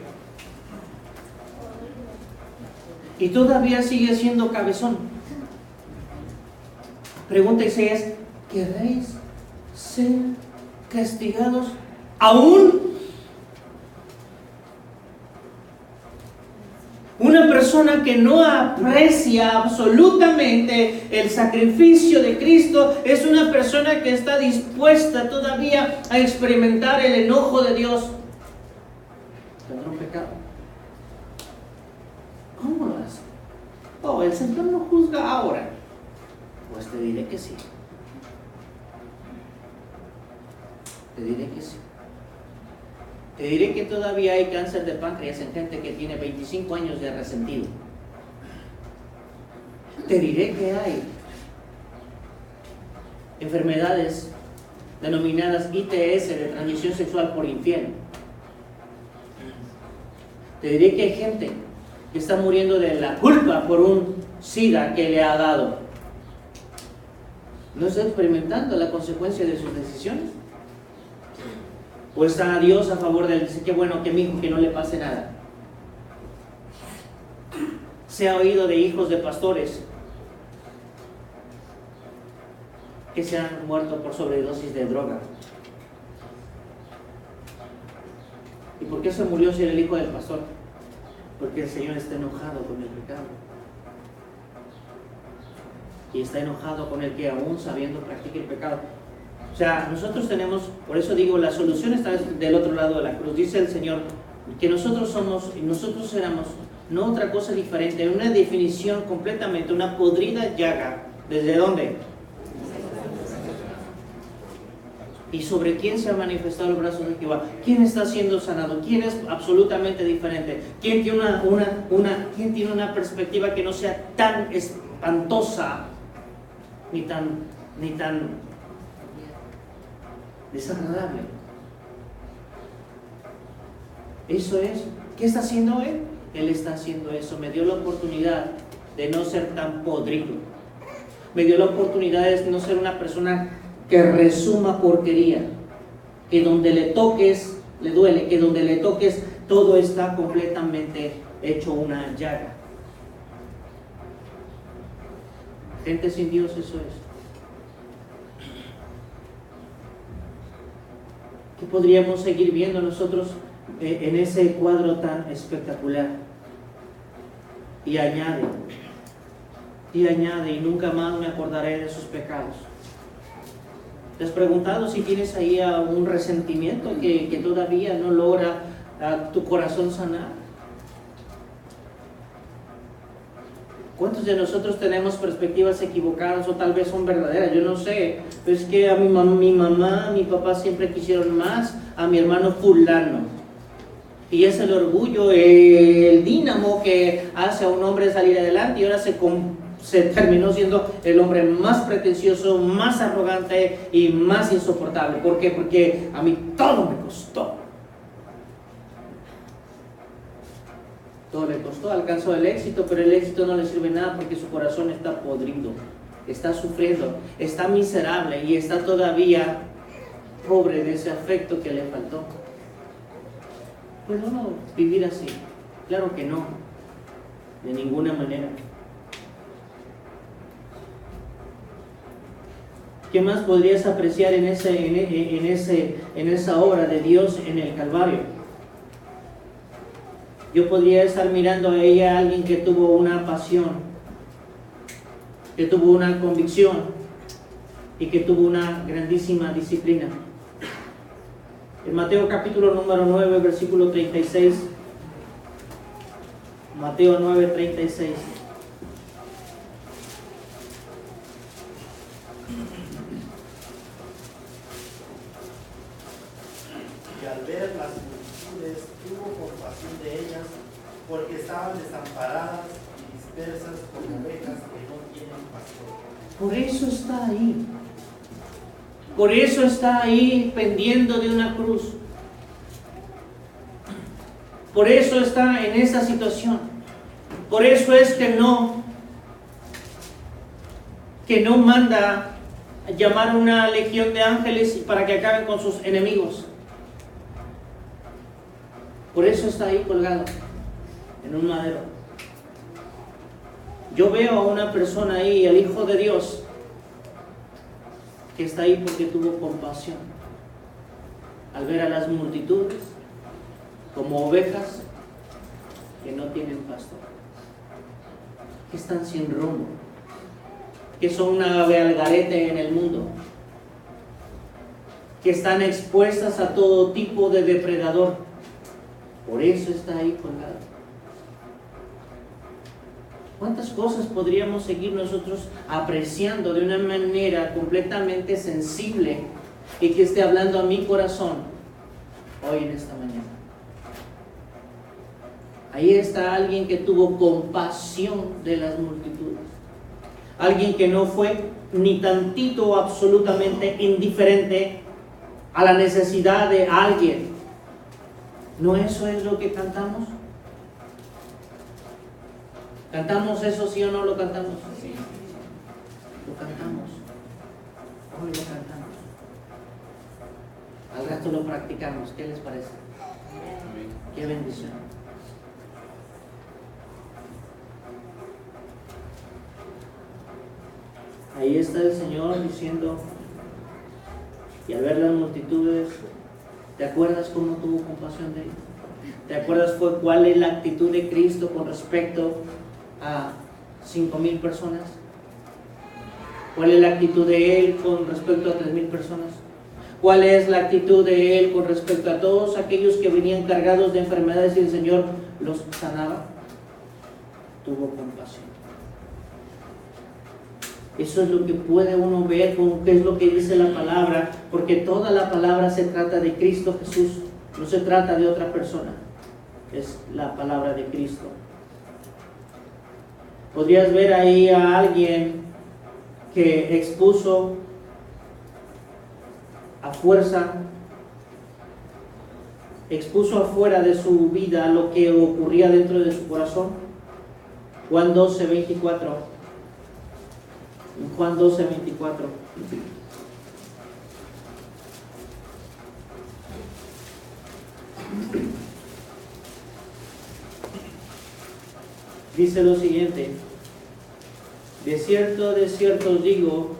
A: Y todavía sigue siendo cabezón. Pregunta Isaías: ¿queréis ser castigados aún? Una persona que no aprecia absolutamente el sacrificio de Cristo es una persona que está dispuesta todavía a experimentar el enojo de Dios. ¿Tendrá un pecado? ¿Cómo lo hace? Oh, el Señor no juzga ahora. Pues te diré que sí. Te diré que sí. Te diré que todavía hay cáncer de páncreas en gente que tiene 25 años de resentido. Te diré que hay enfermedades denominadas ITS, de transmisión sexual por infiel. Te diré que hay gente que está muriendo de la culpa por un SIDA que le ha dado. ¿No está experimentando la consecuencia de sus decisiones? ¿O está Dios a favor de él? Dice: qué bueno que mi hijo, que no le pase nada. Se ha oído de hijos de pastores que se han muerto por sobredosis de droga. ¿Y por qué se murió si era el hijo del pastor? Porque el Señor está enojado con el pecado. Y está enojado con el que aún sabiendo practica el pecado. O sea, nosotros tenemos, por eso digo, la solución está del otro lado de la cruz. Dice el Señor que nosotros somos y nosotros éramos no otra cosa diferente, una definición completamente, una podrida llaga. ¿Desde dónde? ¿Y sobre quién se ha manifestado el brazo de Jehová? ¿Quién está siendo sanado? ¿Quién es absolutamente diferente? ¿Quién tiene ¿quién tiene una perspectiva que no sea tan espantosa ni tan desagradable? Eso es. ¿Qué está haciendo Él? Él está haciendo eso. Me dio la oportunidad de no ser tan podrido. Me dio la oportunidad de no ser una persona que resuma porquería, que donde le toques le duele, que donde le toques todo está completamente hecho una llaga. Gente sin Dios, eso es. ¿Qué podríamos seguir viendo nosotros en ese cuadro tan espectacular? Y añade, y nunca más me acordaré de sus pecados. ¿Te has preguntado si tienes ahí un resentimiento que todavía no logra tu corazón sanar? ¿Cuántos de nosotros tenemos perspectivas equivocadas o tal vez son verdaderas? Yo no sé, pero es que a mi mamá, mi papá siempre quisieron más a mi hermano fulano. Y es el orgullo, el dínamo que hace a un hombre salir adelante, y ahora se terminó siendo el hombre más pretencioso, más arrogante y más insoportable. ¿Por qué? Porque a mí todo me costó. Todo le costó, alcanzó el éxito, pero el éxito no le sirve nada porque su corazón está podrido, está sufriendo, está miserable y está todavía pobre de ese afecto que le faltó. ¿Puede uno vivir así? Claro que no, de ninguna manera. ¿Qué más podrías apreciar en esa obra de Dios en el Calvario? Yo podría estar mirando a ella, a alguien que tuvo una pasión, que tuvo una convicción y que tuvo una grandísima disciplina. En Mateo capítulo número 9, versículo 36. Mateo 9, 36.
C: Y al ver las multitudes tuvo compasión de ellas, porque estaban desamparadas y dispersas como ovejas que no tienen pastor.
A: Por eso está ahí. Por eso está ahí pendiendo de una cruz. Por eso está en esa situación. Por eso es que no manda a llamar una legión de ángeles para que acaben con sus enemigos. Por eso está ahí colgado en un madero. Yo veo a una persona ahí, el Hijo de Dios, que está ahí porque tuvo compasión al ver a las multitudes como ovejas que no tienen pastor, que están sin rumbo, que son una ave al garete en el mundo, que están expuestas a todo tipo de depredador. Por eso está ahí colgado. ¿Cuántas cosas podríamos seguir nosotros apreciando de una manera completamente sensible y que esté hablando a mi corazón hoy en esta mañana? Ahí está alguien que tuvo compasión de las multitudes. Alguien que no fue ni tantito absolutamente indiferente a la necesidad de alguien. ¿No eso es lo que cantamos? ¿Cantamos eso, sí o no lo cantamos? Sí. Lo cantamos. Hoy lo cantamos. Al rato lo practicamos. ¿Qué les parece? Qué bendición. Ahí está el Señor diciendo, y al ver las multitudes, ¿te acuerdas cómo tuvo compasión de ellos? ¿Te acuerdas cuál es la actitud de Cristo con respecto a 5,000 personas? ¿Cuál es la actitud de Él con respecto a 3,000 personas? ¿Cuál es la actitud de Él con respecto a todos aquellos que venían cargados de enfermedades y el Señor los sanaba? Tuvo compasión. Eso es lo que puede uno ver con qué es lo que dice la palabra, porque toda la palabra se trata de Cristo Jesús, no se trata de otra persona, es la palabra de Cristo. Podrías ver ahí a alguien que expuso a fuerza, expuso afuera de su vida lo que ocurría dentro de su corazón. Juan 12:24. En Juan 12:24. Dice lo siguiente: de cierto os digo,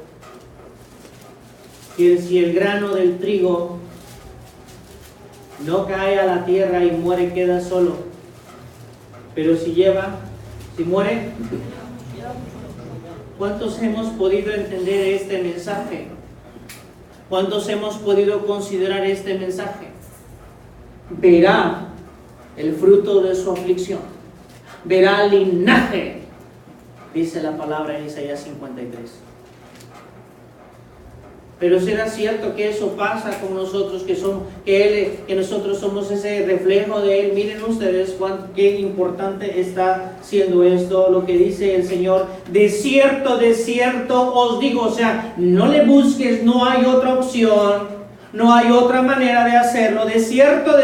A: que si el grano del trigo no cae a la tierra y muere, queda solo, pero si muere. ¿Cuántos hemos podido entender este mensaje? ¿Cuántos hemos podido considerar este mensaje? Verá el fruto de su aflicción, verá el linaje, dice la palabra en Isaías 53. Pero ¿será cierto que eso pasa con nosotros, que nosotros somos ese reflejo de Él? Miren ustedes qué importante está siendo esto, lo que dice el Señor. De cierto os digo, o sea, no le busques, no hay otra opción, no hay otra manera de hacerlo. De cierto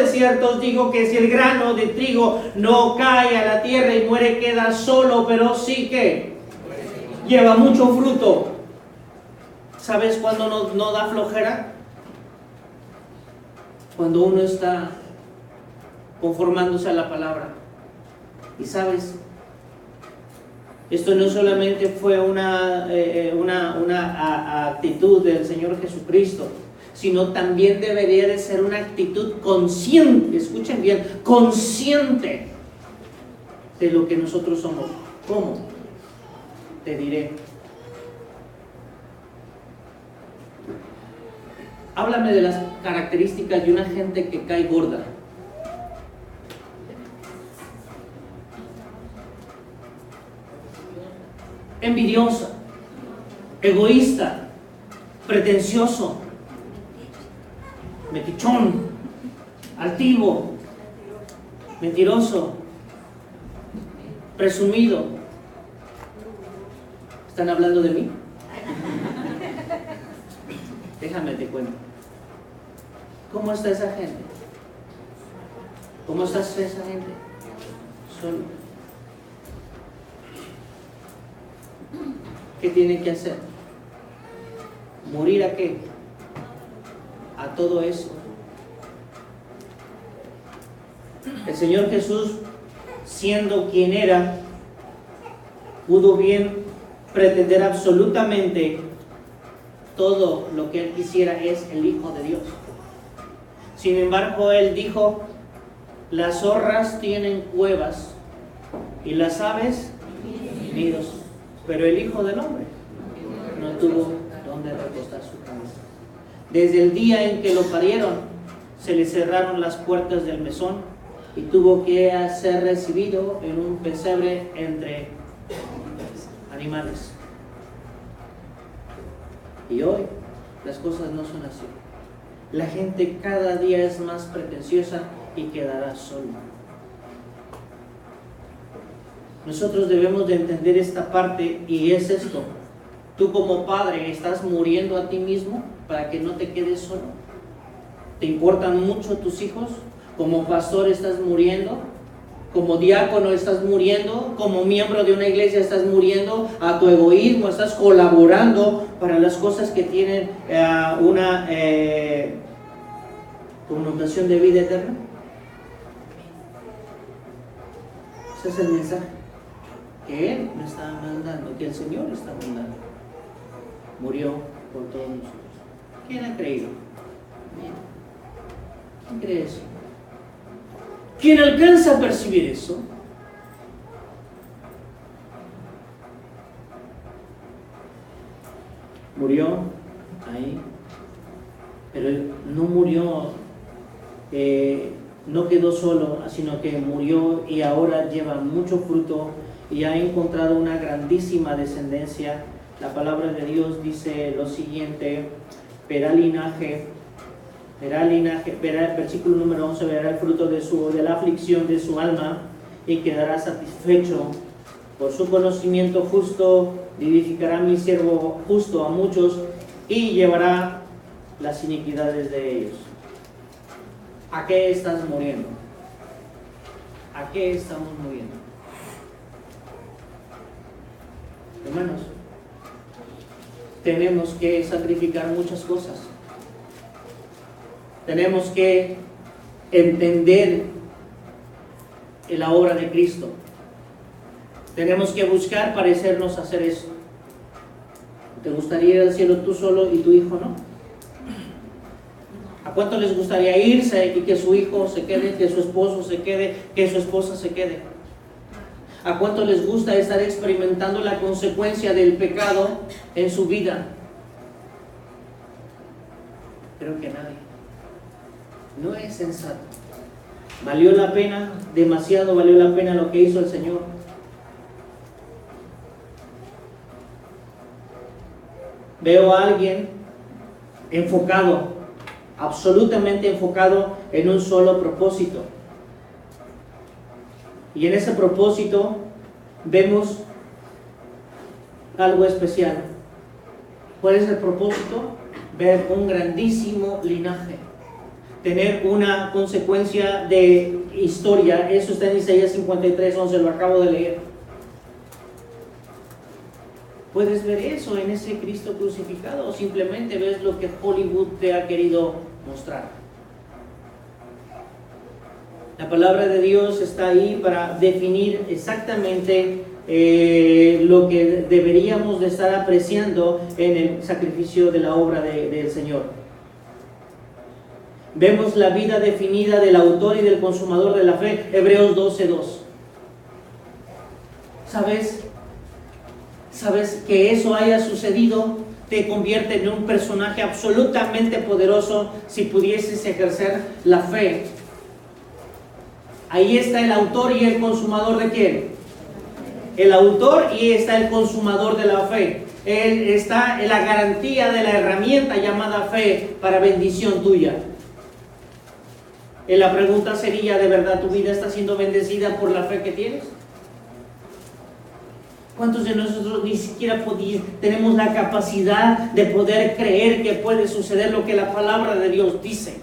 A: os digo que si el grano de trigo no cae a la tierra y muere, queda solo, pero sí que lleva mucho fruto. ¿Sabes cuándo no da flojera? Cuando uno está conformándose a la palabra. Y sabes, esto no solamente fue una actitud del Señor Jesucristo, sino también debería de ser una actitud consciente, escuchen bien, consciente de lo que nosotros somos. ¿Cómo? Te diré. Háblame de las características de una gente que cae gorda. Envidiosa, egoísta, pretencioso, metichón, altivo, mentiroso, presumido. ¿Están hablando de mí? Déjame te cuento. ¿Cómo está esa gente? ¿Cómo está esa gente? Solo. ¿Qué tiene que hacer? ¿Morir a qué? A todo eso. El Señor Jesús, siendo quien era, pudo bien pretender absolutamente todo lo que Él quisiera. Es el Hijo de Dios. Sin embargo, Él dijo: las zorras tienen cuevas y las aves nidos, pero el Hijo del Hombre no tuvo donde recostar su cabeza. Desde el día en que lo parieron, se le cerraron las puertas del mesón y tuvo que ser recibido en un pesebre entre animales. Y hoy las cosas no son así. La gente cada día es más pretenciosa y quedará sola. Nosotros debemos de entender esta parte, y es esto: tú como padre estás muriendo a ti mismo para que no te quedes solo. ¿Te importan mucho tus hijos? Como pastor estás muriendo, como diácono estás muriendo, como miembro de una iglesia estás muriendo a tu egoísmo, estás colaborando para las cosas que tienen una connotación de vida eterna. Ese es el mensaje que Él me está mandando, que el Señor está mandando. murió por todos nosotros. ¿Quién ha creído? ¿Quién cree eso? ¿Quién alcanza a percibir eso? Murió ahí, pero él no murió, no quedó solo, sino que murió y ahora lleva mucho fruto y ha encontrado una grandísima descendencia. La palabra de Dios dice lo siguiente: verá linaje, versículo número 11, verá el fruto de la aflicción de su alma y quedará satisfecho. Por su conocimiento justo vivificará mi siervo justo a muchos y llevará las iniquidades de ellos. ¿A qué estás muriendo? ¿A qué estamos muriendo? Hermanos, tenemos que sacrificar muchas cosas. Tenemos que entender la obra de Cristo. Tenemos que buscar parecernos a hacer eso. ¿Te gustaría ir al cielo tú solo y tu hijo no? ¿A cuánto les gustaría irse y que su hijo se quede, que su esposo se quede, que su esposa se quede? ¿A cuánto les gusta estar experimentando la consecuencia del pecado en su vida? Creo que nadie. No es sensato. ¿Valió la pena? Demasiado valió la pena lo que hizo el Señor. Veo a alguien enfocado, absolutamente enfocado en un solo propósito. Y en ese propósito vemos algo especial. ¿Cuál es el propósito? Ver un grandísimo linaje, tener una consecuencia de historia. Eso está en Isaías 53:11, lo acabo de leer. ¿Puedes ver eso en ese Cristo crucificado o simplemente ves lo que Hollywood te ha querido mostrar? La palabra de Dios está ahí para definir exactamente lo que deberíamos de estar apreciando en el sacrificio de la obra del Señor. Vemos la vida definida del autor y del consumador de la fe, Hebreos 12:2. ¿Sabes que eso haya sucedido? Te convierte en un personaje absolutamente poderoso si pudieses ejercer la fe. Ahí está el autor y el consumador de ¿quién? El autor y está el consumador de la fe. Él está en la garantía de la herramienta llamada fe para bendición tuya. Y la pregunta sería, ¿de verdad tu vida está siendo bendecida por la fe que tienes? ¿Cuántos de nosotros ni siquiera tenemos la capacidad de poder creer que puede suceder lo que la palabra de Dios dice?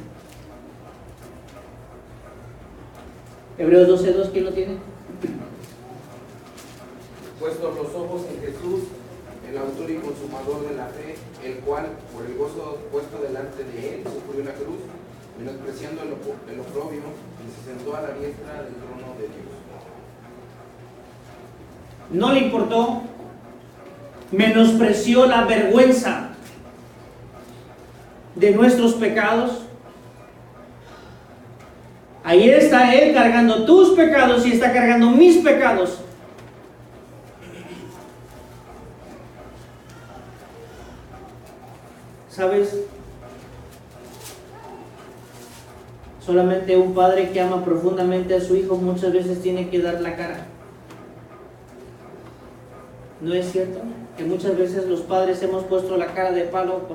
A: Hebreos 12:2, ¿quién lo tiene?
B: Puestos los ojos en Jesús, el autor y consumador de la fe, el cual, por el gozo puesto delante de él, sufrió la cruz, menospreciando el oprobio, y se sentó a la diestra del trono de Dios.
A: No le importó, menospreció la vergüenza de nuestros pecados. Ahí está Él cargando tus pecados y está cargando mis pecados. ¿Sabes? Solamente un padre que ama profundamente a su hijo muchas veces tiene que dar la cara. ¿No es cierto? Que muchas veces los padres hemos puesto la cara de palo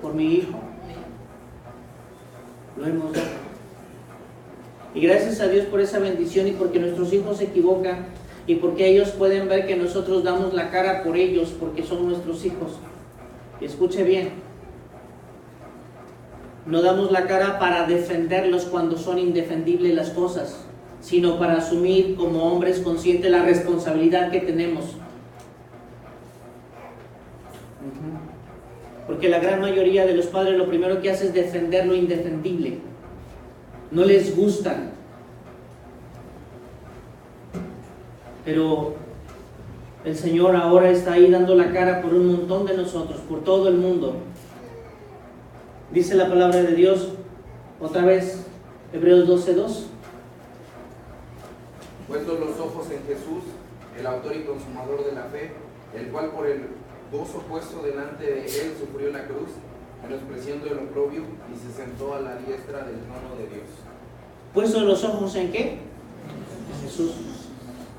A: por mi hijo. Lo hemos dado. Y gracias a Dios por esa bendición y porque nuestros hijos se equivocan y porque ellos pueden ver que nosotros damos la cara por ellos porque son nuestros hijos. Y escuche bien, no damos la cara para defenderlos cuando son indefendibles las cosas, sino para asumir como hombres conscientes la responsabilidad que tenemos. Porque la gran mayoría de los padres lo primero que hace es defender lo indefendible. No les gustan. Pero El Señor ahora está ahí dando la cara por un montón de nosotros, por todo el mundo. Dice la palabra de Dios, otra vez, Hebreos 12:2.
B: Puesto los ojos en Jesús, el autor y consumador de la fe, el cual por el gozo puesto delante de él sufrió la cruz, menospreciando el oprobio, y se sentó a la diestra del trono de Dios.
A: ¿Puesto los ojos en qué? En Jesús.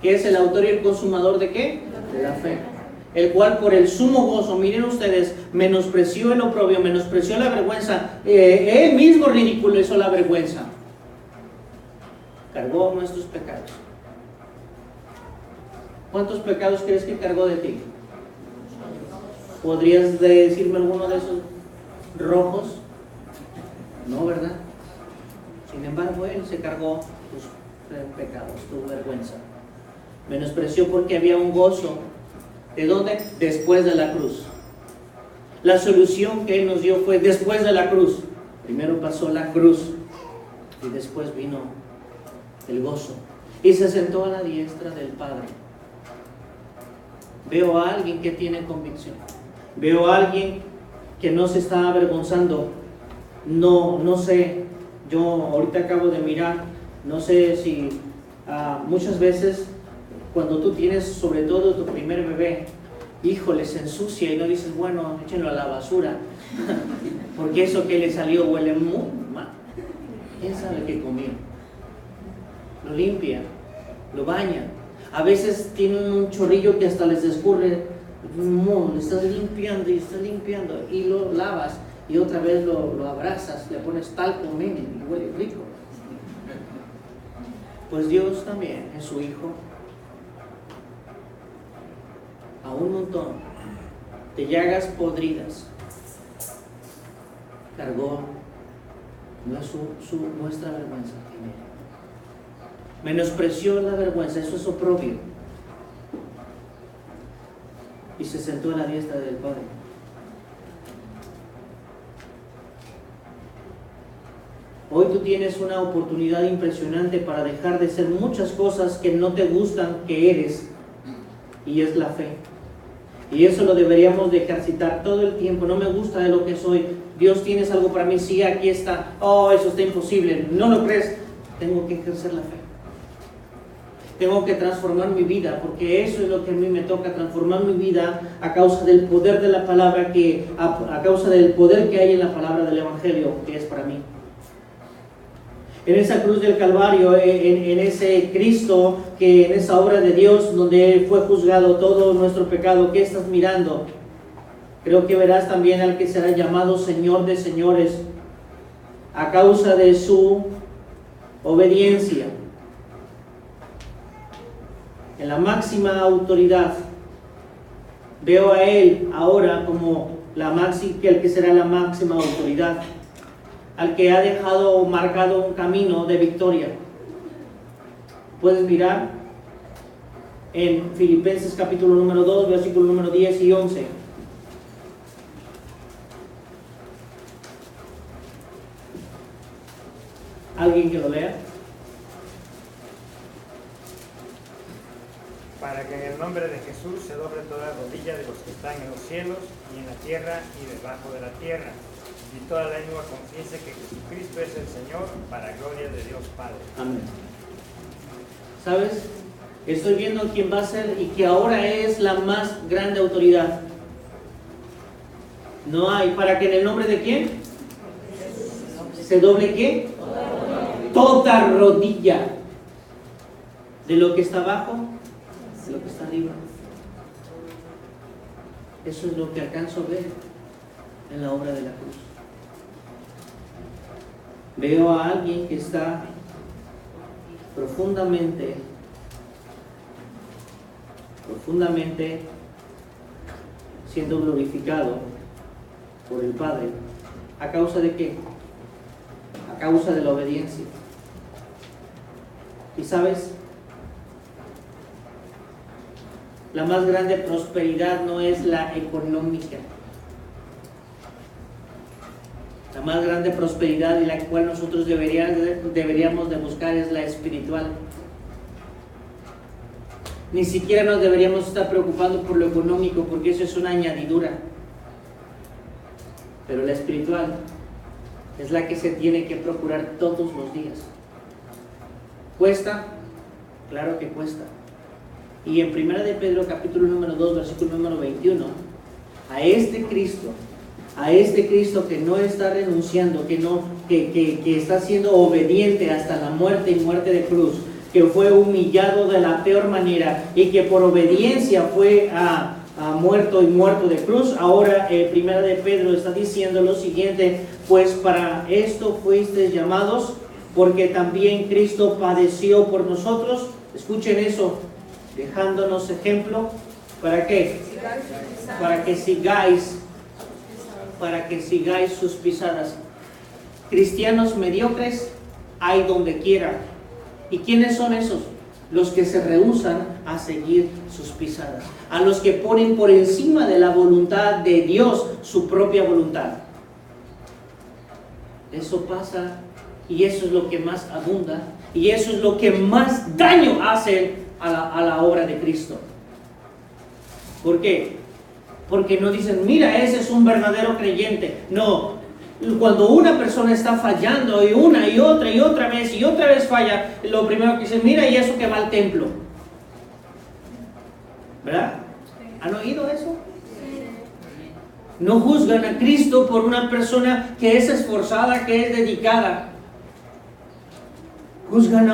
A: ¿Que es el autor y el consumador de qué? De la fe. El cual por el sumo gozo, miren ustedes, menospreció el oprobio, menospreció la vergüenza, él mismo ridiculizó la vergüenza. Cargó nuestros pecados. ¿Cuántos pecados crees que cargó de ti? ¿Podrías decirme alguno de esos rojos? No, ¿verdad? Sin embargo, Él se cargó tus pecados, tu vergüenza. Menospreció porque había un gozo. ¿De dónde? Después de la cruz. La solución que Él nos dio fue después de la cruz. Primero pasó la cruz y después vino el gozo. Y se sentó a la diestra del Padre. Veo a alguien que tiene convicción. Veo a alguien que no se está avergonzando. No sé, yo ahorita acabo de mirar, no sé si muchas veces cuando tú tienes sobre todo tu primer bebé, híjole, se ensucia y no dices, bueno, échenlo a la basura, porque eso que le salió huele muy mal. ¿Quién sabe qué comió? Lo limpia, lo baña. A veces tienen un chorrillo que hasta les escurre, le estás limpiando y estás limpiando y lo lavas y otra vez lo abrazas, le pones talco, y huele rico. Pues Dios también es su Hijo. A un montón de llagas podridas cargó nuestra vergüenza. Menospreció la vergüenza, eso es oprobio. Y se sentó a la diestra del Padre. Hoy tú tienes una oportunidad impresionante para dejar de ser muchas cosas que no te gustan que eres, y es la fe. Y eso lo deberíamos de ejercitar todo el tiempo. No me gusta de lo que soy. Dios, ¿tienes algo para mí? Sí, aquí está. Oh, eso está imposible. ¿No lo crees? Tengo que ejercer la fe. Tengo que transformar mi vida, porque eso es lo que a mí me toca, transformar mi vida a causa del poder de la palabra, a causa del poder que hay en la palabra del Evangelio, que es para mí. En esa cruz del Calvario, en ese Cristo, que en esa obra de Dios, donde fue juzgado todo nuestro pecado, ¿qué estás mirando? Creo que verás también al que será llamado Señor de señores, a causa de su obediencia. En la máxima autoridad, veo a Él ahora como el que será la máxima autoridad, al que ha dejado o marcado un camino de victoria. Puedes mirar en Filipenses capítulo número 2, versículo número 10 y 11. ¿Alguien que lo lea?
D: Para que en el nombre de Jesús se doble toda rodilla de los que están en los cielos y en la tierra y debajo de la tierra, y toda lengua confiese que Jesucristo es el Señor, para gloria de Dios Padre.
A: Amén. ¿Sabes? Estoy viendo quién va a ser y que ahora es la más grande autoridad. No hay, ¿para que en el nombre de quién? ¿Se doble qué? Toda rodilla. De lo que está abajo, de lo que está arriba. Eso es lo que alcanzo a ver en la obra de la cruz. Veo a alguien que está profundamente siendo glorificado por el Padre. ¿A causa de qué? A causa de la obediencia. Y sabes, la más grande prosperidad no es la económica. La más grande prosperidad y la cual nosotros deberíamos de buscar es la espiritual. Ni siquiera nos deberíamos estar preocupando por lo económico, porque eso es una añadidura. Pero la espiritual es la que se tiene que procurar todos los días. ¿Cuesta? Claro que cuesta. Y en 1 de Pedro capítulo número 2, versículo número 21, a este Cristo que no está renunciando, que está siendo obediente hasta la muerte y muerte de cruz, que fue humillado de la peor manera y que por obediencia fue muerto y muerto de cruz. Ahora Primera de Pedro está diciendo lo siguiente: pues para esto fuisteis llamados, porque también Cristo padeció por nosotros. Escuchen eso, dejándonos ejemplo. ¿Para qué? Para que sigáis sus pisadas. Cristianos mediocres hay donde quiera. ¿Y quiénes son esos? Los que se rehúsan a seguir sus pisadas, a los que ponen por encima de la voluntad de Dios su propia voluntad. Eso pasa, y eso es lo que más abunda, y eso es lo que más daño hace a la obra de Cristo. ¿Por qué? Porque no dicen, mira, ese es un verdadero creyente. No, cuando una persona está fallando y una y otra vez falla, lo primero que dicen, mira, y eso que va al templo. ¿Verdad? ¿Han oído eso? No juzgan a Cristo por una persona que es esforzada, que es dedicada. Juzgan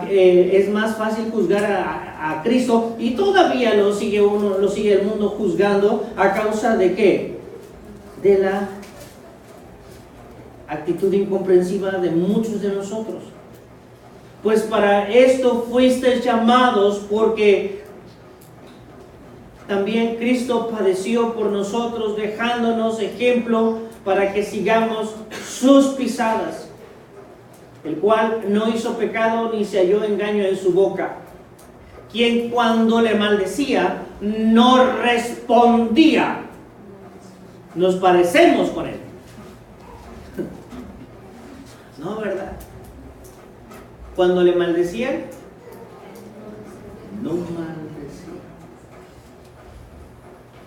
A: es más fácil juzgar a Cristo, y todavía lo sigue el mundo juzgando. ¿A causa de qué? De la actitud incomprensiva de muchos de nosotros. Pues para esto fuisteis llamados, porque también Cristo padeció por nosotros, dejándonos ejemplo para que sigamos sus pisadas, el cual no hizo pecado ni se halló engaño en su boca, quien cuando le maldecía no respondía. Nos parecemos con él. No, ¿verdad? Cuando le maldecían, no maldecía.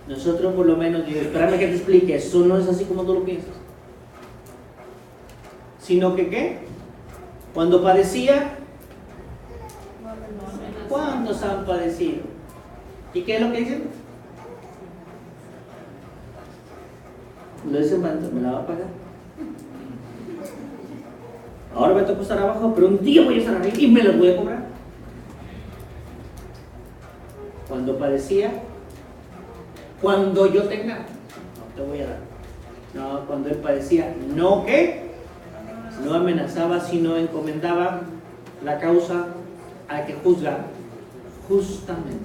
A: Nosotros por lo menos, digo, espérame que te explique, eso no es así como tú lo piensas. Sino que ¿qué? Cuando padecía, ¿cuántos han padecido? ¿Y qué es lo que dicen? Lo dicen, me la va a pagar. Ahora me toca estar abajo, pero un día voy a estar arriba y me las voy a cobrar. Cuando padecía, cuando yo tenga, no te voy a dar. No, cuando él padecía, no que no amenazaba, sino encomendaba la causa al que juzga justamente.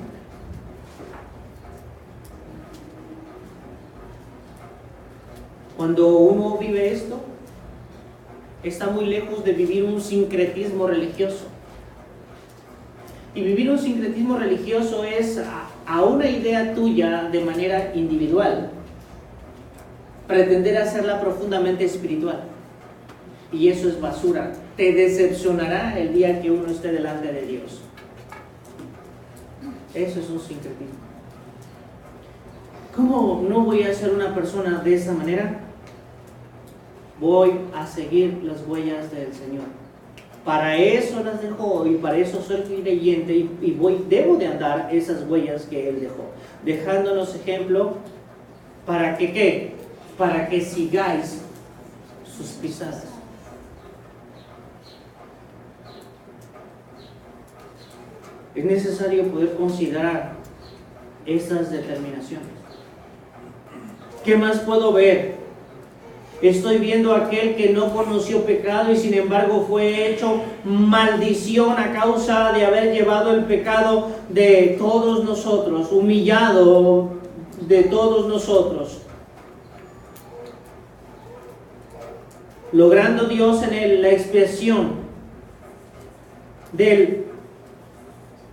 A: Cuando uno vive esto, está muy lejos de vivir un sincretismo religioso. Y vivir un sincretismo religioso es a una idea tuya de manera individual, pretender hacerla profundamente espiritual. Y eso es basura. Te decepcionará el día que uno esté delante de Dios. Eso es un sincretismo. ¿Cómo no voy a ser una persona de esa manera? Voy a seguir las huellas del Señor. Para eso las dejó, y para eso soy creyente, y debo de andar esas huellas que Él dejó, dejándonos ejemplo para que ¿qué? Para que sigáis sus pisadas. Es necesario poder considerar estas determinaciones. ¿Qué más puedo ver? Estoy viendo a aquel que no conoció pecado y sin embargo fue hecho maldición a causa de haber llevado el pecado de todos nosotros, humillado de todos nosotros. Logrando Dios en él la expiación del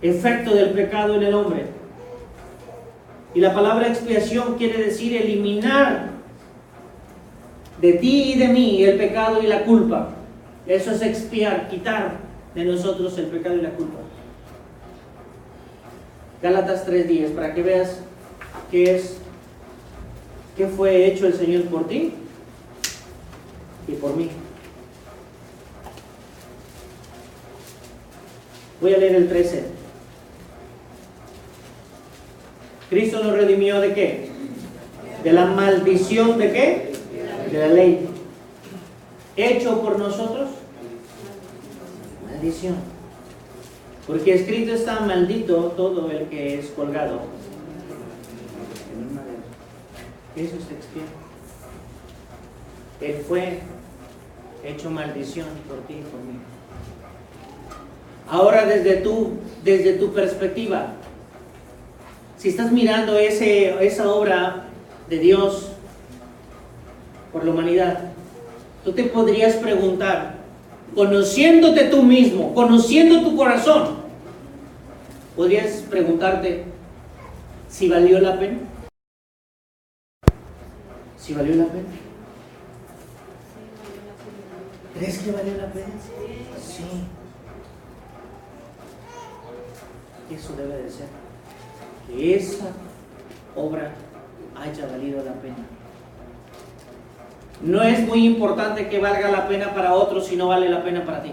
A: efecto del pecado en el hombre. Y la palabra expiación quiere decir eliminar de ti y de mí el pecado y la culpa. Eso es expiar, quitar de nosotros el pecado y la culpa. Gálatas 3:10, para que veas qué fue hecho el Señor por ti y por mí. Voy a leer el 13. Cristo nos redimió ¿de qué? De la maldición ¿de qué? De la ley. Hecho por nosotros maldición. Porque escrito está: maldito todo el que es colgado en un madero. Eso es Shakespeare. Él fue hecho maldición por ti y por mí. Ahora desde tu perspectiva, si estás mirando esa obra de Dios por la humanidad, tú te podrías preguntar, conociéndote tú mismo, conociendo tu corazón, podrías preguntarte si valió la pena. ¿Si valió la pena? ¿Crees que valió la pena? Sí. Eso debe de ser. Que esa obra haya valido la pena. No es muy importante que valga la pena para otros si no vale la pena para ti.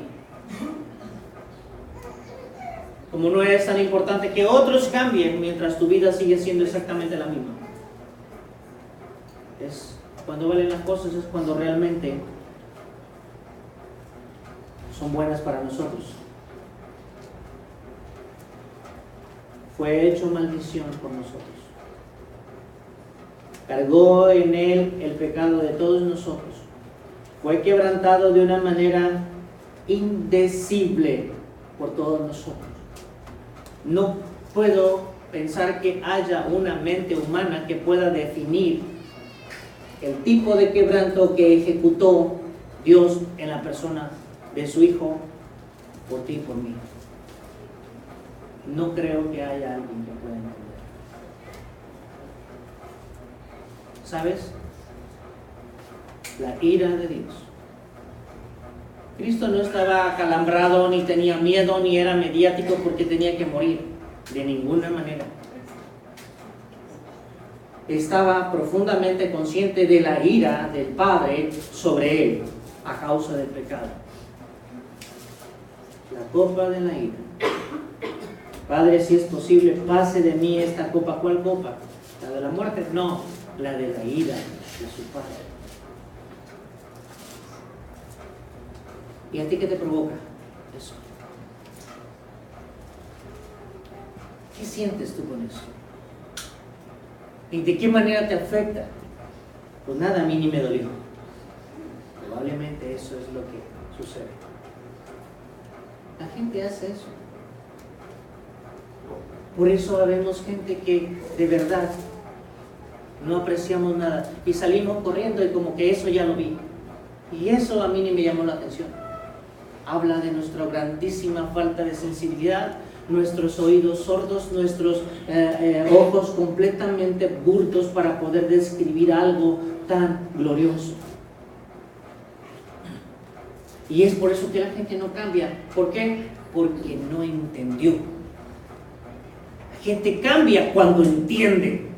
A: Como no es tan importante que otros cambien mientras tu vida sigue siendo exactamente la misma. Es cuando valen las cosas, es cuando realmente son buenas para nosotros. Fue hecho maldición por nosotros. Cargó en él el pecado de todos nosotros. Fue quebrantado de una manera indecible por todos nosotros. No puedo pensar que haya una mente humana que pueda definir el tipo de quebranto que ejecutó Dios en la persona de su Hijo por ti y por mí. No creo que haya alguien que pueda entender. ¿Sabes? La ira de Dios. Cristo no estaba acalambrado, ni tenía miedo, ni era mediático porque tenía que morir. De ninguna manera. Estaba profundamente consciente de la ira del Padre sobre él a causa del pecado. La copa de la ira. Padre, si es posible, pase de mí esta copa. ¿Cuál copa? ¿La de la muerte? No, la de la ira de su Padre. ¿Y a ti qué te provoca eso? ¿Qué sientes tú con eso? ¿Y de qué manera te afecta? Pues nada, a mí ni me dolió. Probablemente eso es lo que sucede. La gente hace eso. Por eso habemos gente que de verdad no apreciamos nada y salimos corriendo y como que eso ya lo vi. Y eso a mí ni me llamó la atención. Habla de nuestra grandísima falta de sensibilidad, nuestros oídos sordos, nuestros ojos completamente burdos para poder describir algo tan glorioso. Y es por eso que la gente no cambia. ¿Por qué? Porque no entendió. La gente cambia cuando entiende.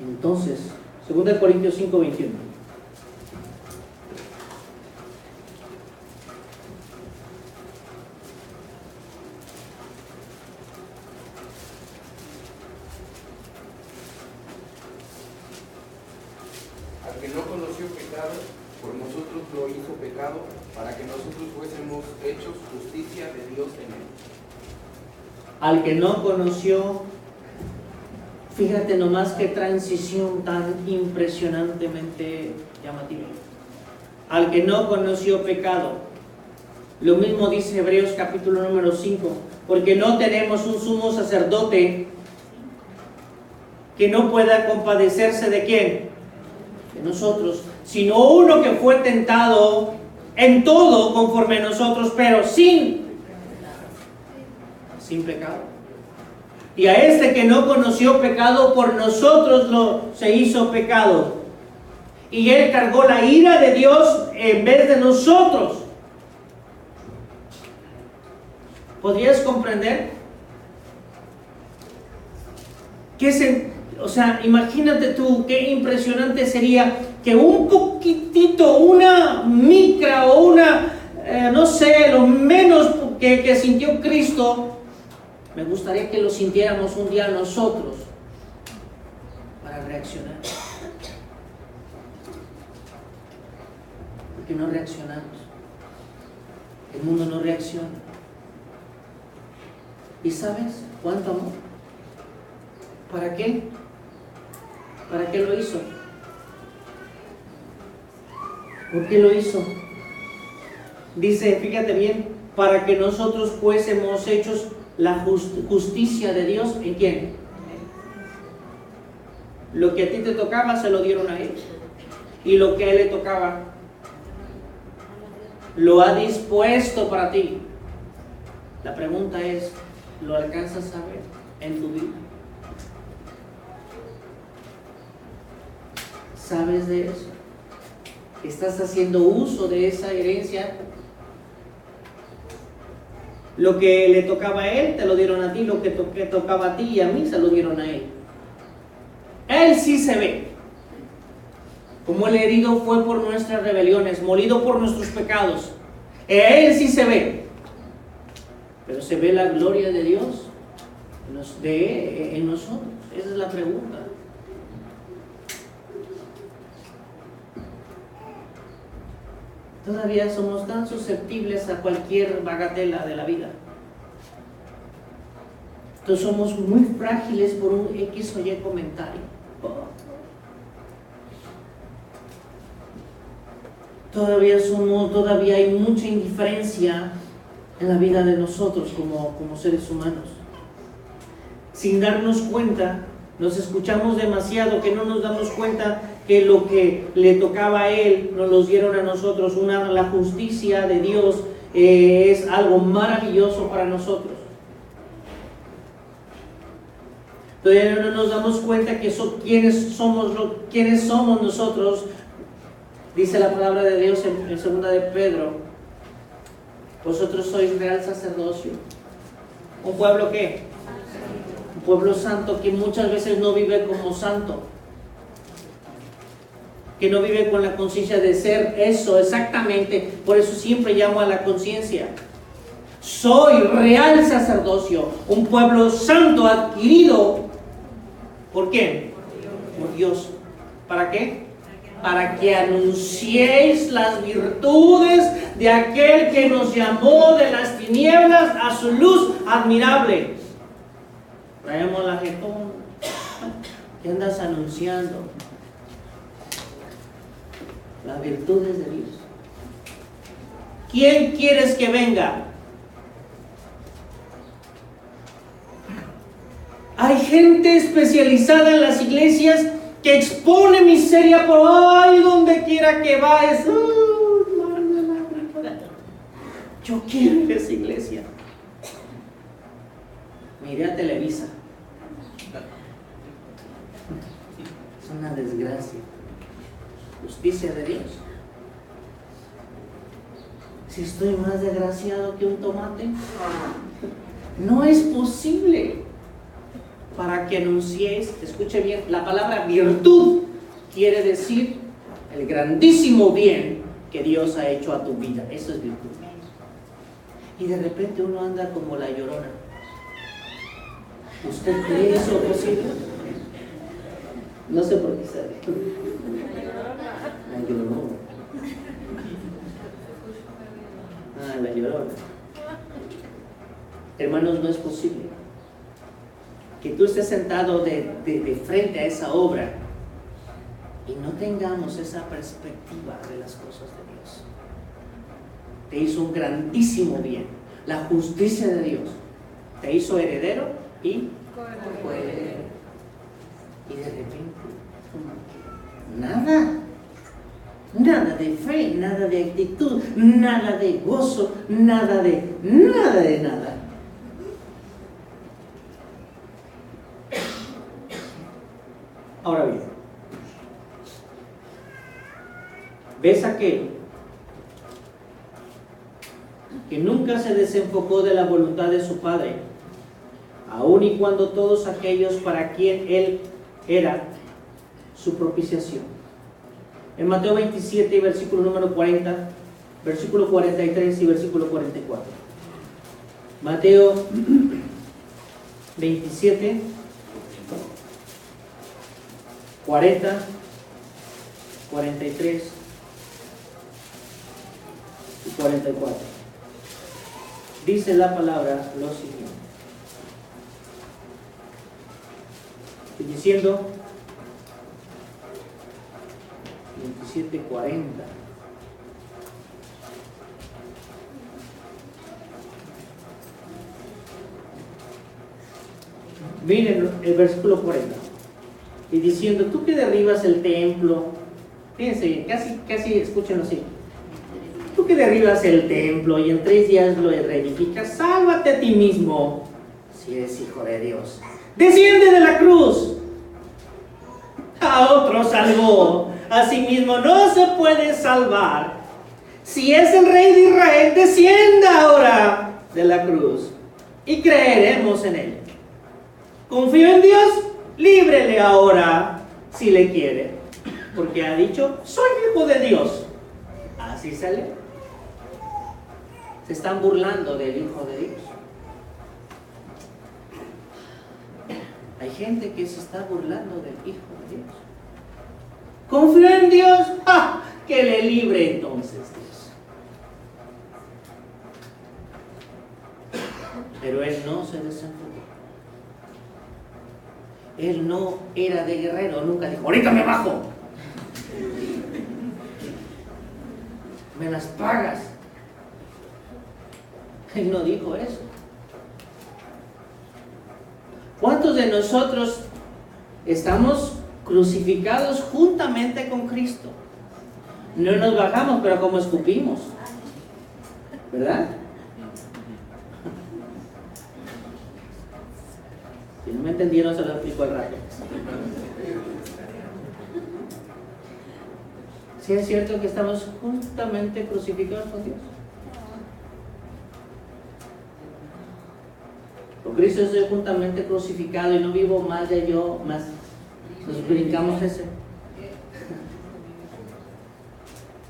A: Entonces, 2 Corintios 5:21.
B: Al que no conoció pecado, por nosotros lo hizo pecado, para que nosotros fuésemos hechos justicia de Dios en él.
A: Al que no conoció, fíjate nomás qué transición tan impresionantemente llamativa. Al que no conoció pecado. Lo mismo dice Hebreos capítulo número 5, porque no tenemos un sumo sacerdote que no pueda compadecerse de ¿quién? De nosotros, sino uno que fue tentado en todo conforme a nosotros, pero sin pecado. Y a este que no conoció pecado, por nosotros se hizo pecado. Y él cargó la ira de Dios en vez de nosotros. ¿Podrías comprender? O sea, imagínate tú qué impresionante sería que un poquitito, una micra o una, no sé, lo menos que sintió Cristo, me gustaría que lo sintiéramos un día nosotros para reaccionar. Porque no reaccionamos. El mundo no reacciona. ¿Y sabes cuánto amor? ¿Para qué? ¿Para qué lo hizo? ¿Por qué lo hizo? Dice, fíjate bien, para que nosotros fuésemos hechos la justicia de Dios. ¿En quién? Lo que a ti te tocaba se lo dieron a él. Y lo que a él le tocaba lo ha dispuesto para ti. La pregunta es, ¿lo alcanzas a ver en tu vida? ¿Sabes de eso? ¿Estás haciendo uso de esa herencia? Lo que le tocaba a él, te lo dieron a ti. Lo que tocaba a ti y a mí, se lo dieron a él. Él sí se ve. Como el herido fue por nuestras rebeliones, molido por nuestros pecados. Él sí se ve. Pero ¿se ve la gloria de Dios en nosotros? Esa es la pregunta. Todavía somos tan susceptibles a cualquier bagatela de la vida. Entonces somos muy frágiles por un X o Y comentario. Todavía hay mucha indiferencia en la vida de nosotros como seres humanos. Sin darnos cuenta, nos escuchamos demasiado que no nos damos cuenta que lo que le tocaba a él nos lo dieron a nosotros. La justicia de Dios es algo maravilloso para nosotros. Todavía no nos damos cuenta que quiénes somos nosotros. Dice la palabra de Dios en 2 de Pedro: vosotros sois real sacerdocio. ¿Un pueblo qué? Un pueblo santo, que muchas veces no vive como santo, que no vive con la conciencia de ser eso exactamente. Por eso siempre llamo a la conciencia. Soy real sacerdocio, un pueblo santo adquirido. ¿Por quién? Por Dios. ¿Para qué? Para que anunciéis las virtudes de aquel que nos llamó de las tinieblas a su luz admirable. Traemos la jetón. ¿Qué andas anunciando? Las virtudes de Dios. ¿Quién quieres que venga? Hay gente especializada en las iglesias que expone miseria por ahí donde quiera que va. Yo quiero ir a esa iglesia. Miré a Televisa. Es una desgracia. Justicia de Dios. Si estoy más desgraciado que un tomate, no es posible. Para que anunciéis, escuche bien, la palabra virtud quiere decir el grandísimo bien que Dios ha hecho a tu vida. Eso es virtud. Y de repente uno anda como la Llorona. ¿Usted cree eso posible? No sé por qué sabe. La Llorona. La Llorona. Hermanos, no es posible que tú estés sentado de frente a esa obra y no tengamos esa perspectiva de las cosas de Dios. Te hizo un grandísimo bien. La justicia de Dios te hizo heredero y coheredero. Y de repente, nada de fe, nada de actitud, nada de gozo, nada de nada. Ahora bien, ¿ves aquel que nunca se desenfocó de la voluntad de su Padre, aun y cuando todos aquellos para quien Él era su propiciación. En Mateo 27, versículo número 40, versículo 43 y versículo 44. Mateo 27, 40, 43 y 44. Dice la palabra lo siguiente. Estoy diciendo 27, 40. Miren el versículo 40. Y diciendo, tú que derribas el templo, fíjense, casi escúchenlo así. Tú que derribas el templo y en 3 días lo reedificas, sálvate a ti mismo, si eres hijo de Dios. Desciende de la cruz. A otro salvó, a sí mismo no se puede salvar. Si es el Rey de Israel, descienda ahora de la cruz y creeremos en él. Confío en Dios, líbrele ahora si le quiere, porque ha dicho, soy hijo de Dios. Así sale. Se están burlando del Hijo de Dios. Hay gente que se está burlando del Hijo de Dios. Confío en Dios, ¡ja! Que le libre entonces Dios. Pero él no se desenfocó. Él no era de guerrero, nunca dijo, ahorita me bajo. Me las pagas. Él no dijo eso. ¿Cuántos de nosotros estamos crucificados juntamente con Cristo? No nos bajamos, pero como escupimos, ¿verdad? Si no me entendieron, se lo explico al rato. ¿Sí es cierto que estamos juntamente crucificados con Dios? Con Cristo estoy juntamente crucificado y no vivo más de yo, más nos brincamos ese.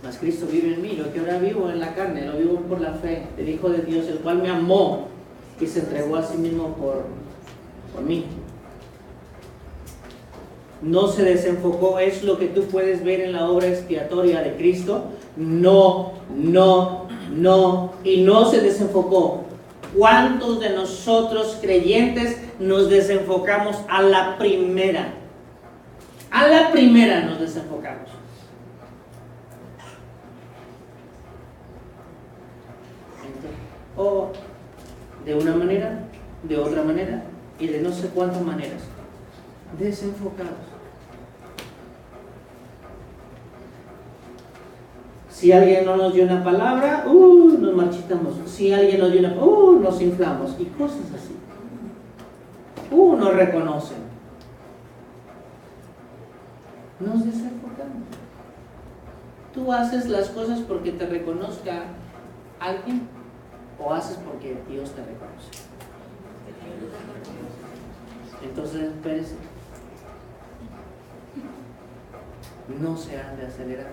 A: Mas Cristo vive en mí, lo que ahora vivo en la carne, lo vivo por la fe del Hijo de Dios, el cual me amó y se entregó a sí mismo por mí. No se desenfocó, es lo que tú puedes ver en la obra expiatoria de Cristo. No, y no se desenfocó. ¿Cuántos de nosotros creyentes nos desenfocamos a la primera? A la primera nos desenfocamos. O de una manera, de otra manera y de no sé cuántas maneras. Desenfocados. Si alguien no nos dio una palabra, nos marchitamos. Si alguien nos dio una, nos inflamos. Y cosas así. Nos reconocen. Nos desenfocamos. ¿Tú haces las cosas porque te reconozca alguien o haces porque Dios te reconoce? Entonces, espérese. No se han de acelerar.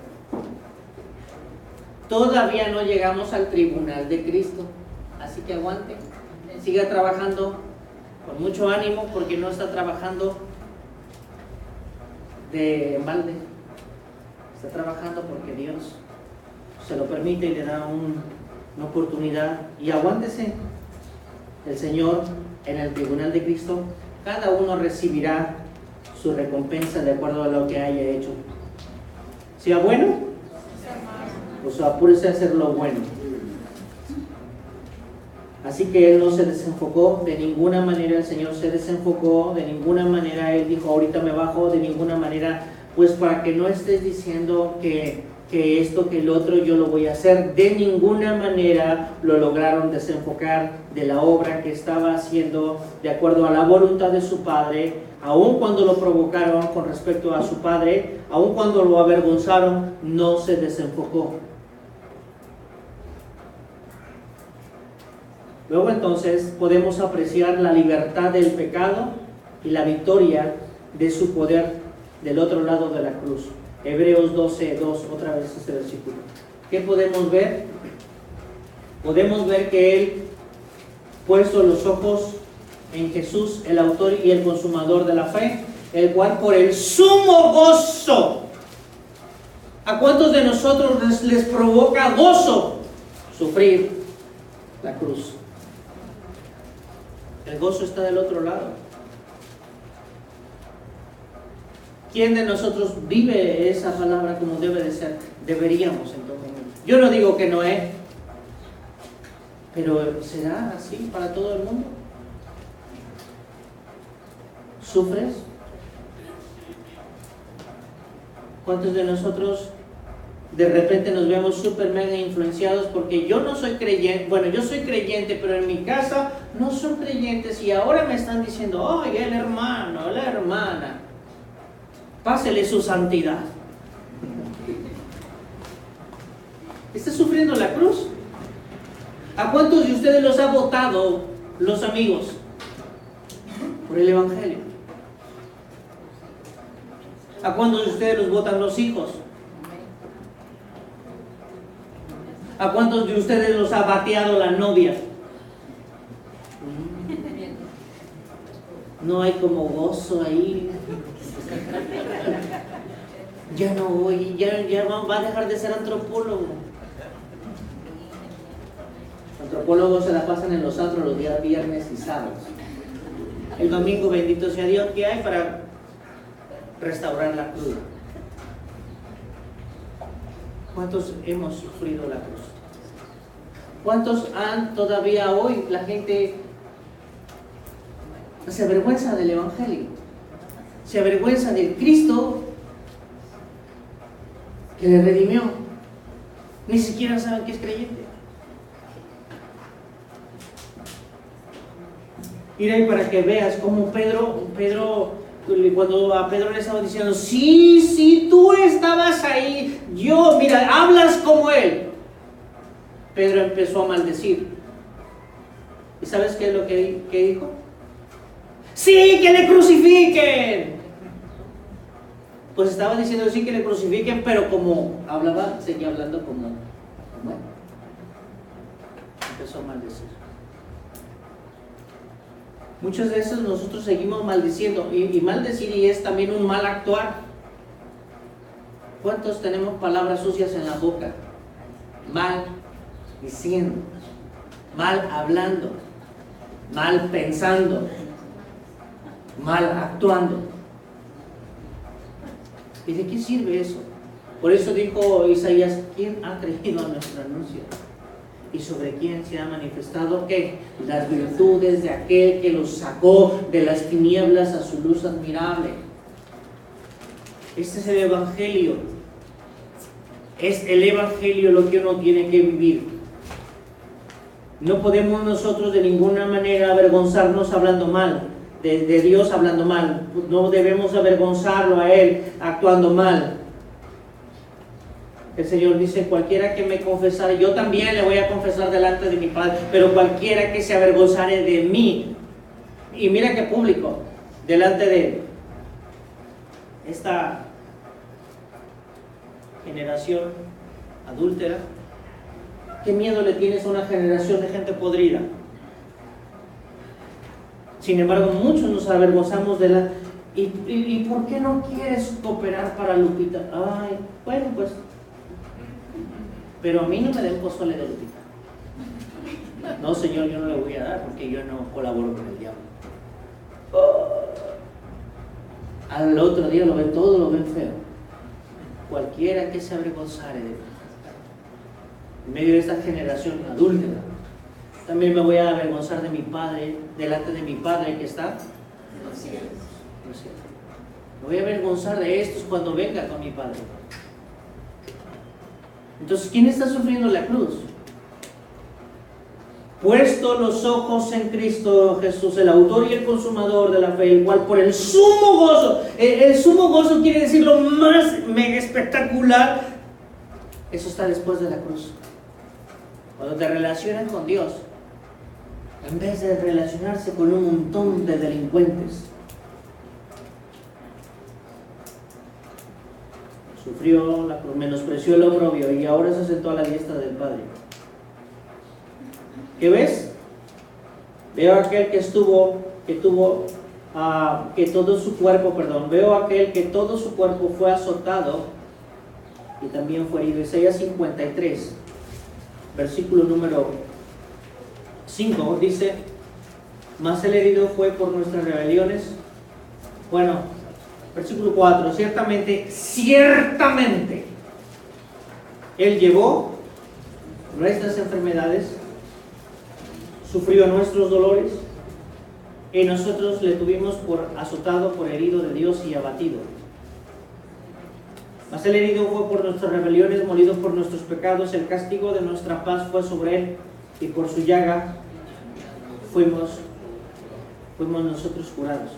A: Todavía no llegamos al tribunal de Cristo. Así que aguante. Siga trabajando con mucho ánimo porque no está trabajando de balde. Está trabajando porque Dios se lo permite y le da una oportunidad. Y aguántese. El Señor en el tribunal de Cristo, cada uno recibirá su recompensa de acuerdo a lo que haya hecho. ¿Sea bueno? Pues apúrese a hacer lo bueno. Así que Él no se desenfocó de ninguna manera. El Señor se desenfocó de ninguna manera. Él dijo, ahorita me bajo, de ninguna manera. Pues para que no estés diciendo que esto, que el otro, yo lo voy a hacer. De ninguna manera lo lograron desenfocar de la obra que estaba haciendo de acuerdo a la voluntad de su Padre, aun cuando lo provocaron con respecto a su Padre, aun cuando lo avergonzaron, no se desenfocó. Luego entonces podemos apreciar la libertad del pecado y la victoria de su poder del otro lado de la cruz. Hebreos 12:2, otra vez este versículo. ¿Qué podemos ver? Podemos ver que Él, puesto los ojos en Jesús, el autor y el consumador de la fe, el cual por el sumo gozo. ¿A cuántos de nosotros les provoca gozo sufrir la cruz? El gozo está del otro lado. ¿Quién de nosotros vive esa palabra como debe de ser? Deberíamos entonces. Yo no digo que no es, pero ¿será así para todo el mundo? ¿Sufres? ¿Cuántos de nosotros de repente nos vemos súper mega influenciados porque yo no soy creyente? Bueno, yo soy creyente, pero en mi casa no son creyentes y ahora me están diciendo, ¡ay, el hermano, la hermana! Pásele su santidad. ¿Está sufriendo la cruz? ¿A cuántos de ustedes los ha votado los amigos por el Evangelio? ¿A cuántos de ustedes los votan los hijos? ¿A cuántos de ustedes los ha bateado la novia? No hay como gozo ahí. Ya no voy, ya va a dejar de ser antropólogo. Antropólogos se la pasan en los antros los días viernes y sábados. El domingo, bendito sea Dios, ¿qué hay para restaurar la cruz? ¿Cuántos hemos sufrido la cruz? ¿Cuántos han todavía hoy? La gente se avergüenza del Evangelio, se avergüenza del Cristo que le redimió. Ni siquiera saben que es creyente. Mira ahí para que veas cómo Pedro, cuando a Pedro le estaba diciendo, sí, tú estabas ahí, mira, hablas como él. Pedro empezó a maldecir. ¿Y sabes qué es lo que dijo? ¡Sí, que le crucifiquen! Pues estaba diciendo sí, que le crucifiquen, pero como hablaba, seguía hablando como él. Empezó a maldecir. Muchas veces nosotros seguimos maldiciendo, y maldecir es también un mal actuar. ¿Cuántos tenemos palabras sucias en la boca? Mal diciendo, mal hablando, mal pensando, mal actuando. ¿Y de qué sirve eso? Por eso dijo Isaías, ¿quién ha creído a nuestro anuncio? ¿Y sobre quién se ha manifestado qué? Las virtudes de aquel que los sacó de las tinieblas a su luz admirable. Este es el Evangelio. Es el Evangelio lo que uno tiene que vivir. No podemos nosotros de ninguna manera avergonzarnos hablando mal de Dios, hablando mal. No debemos avergonzarlo a Él actuando mal. El Señor dice, cualquiera que me confesare, yo también le voy a confesar delante de mi Padre, pero cualquiera que se avergonzare de mí, y mira qué público, delante de esta generación adúltera, ¿qué miedo le tienes a una generación de gente podrida? Sin embargo, muchos nos avergonzamos de la... ¿Y por qué no quieres cooperar para Lupita? Ay, bueno, pues... Pero a mí no me den pozole de Lupita. No, Señor, yo no le voy a dar porque yo no colaboro con el diablo. Al otro día lo ven todo, lo ven feo. Cualquiera que se avergonzare de mí, en medio de esta generación adúltera, también me voy a avergonzar de mi Padre, delante de mi Padre que está en los cielos. Me voy a avergonzar de estos cuando venga con mi Padre. Entonces, ¿quién está sufriendo la cruz? Puesto los ojos en Cristo Jesús, el autor y el consumador de la fe, el cual por el sumo gozo, el sumo gozo quiere decir lo más mega espectacular, eso está después de la cruz. Cuando te relacionas con Dios, en vez de relacionarse con un montón de delincuentes. Sufrió, menospreció el oprobio y ahora se sentó a la diestra del Padre. ¿Qué ves? Veo aquel que todo su cuerpo fue azotado y también fue herido. Isaías 53, versículo número 5, dice: mas el herido fue por nuestras rebeliones. Bueno, versículo 4, ciertamente, Él llevó nuestras enfermedades, sufrió nuestros dolores, y nosotros le tuvimos por azotado, por herido de Dios y abatido. Mas el herido fue por nuestras rebeliones, molido por nuestros pecados, el castigo de nuestra paz fue sobre Él, y por su llaga fuimos nosotros curados.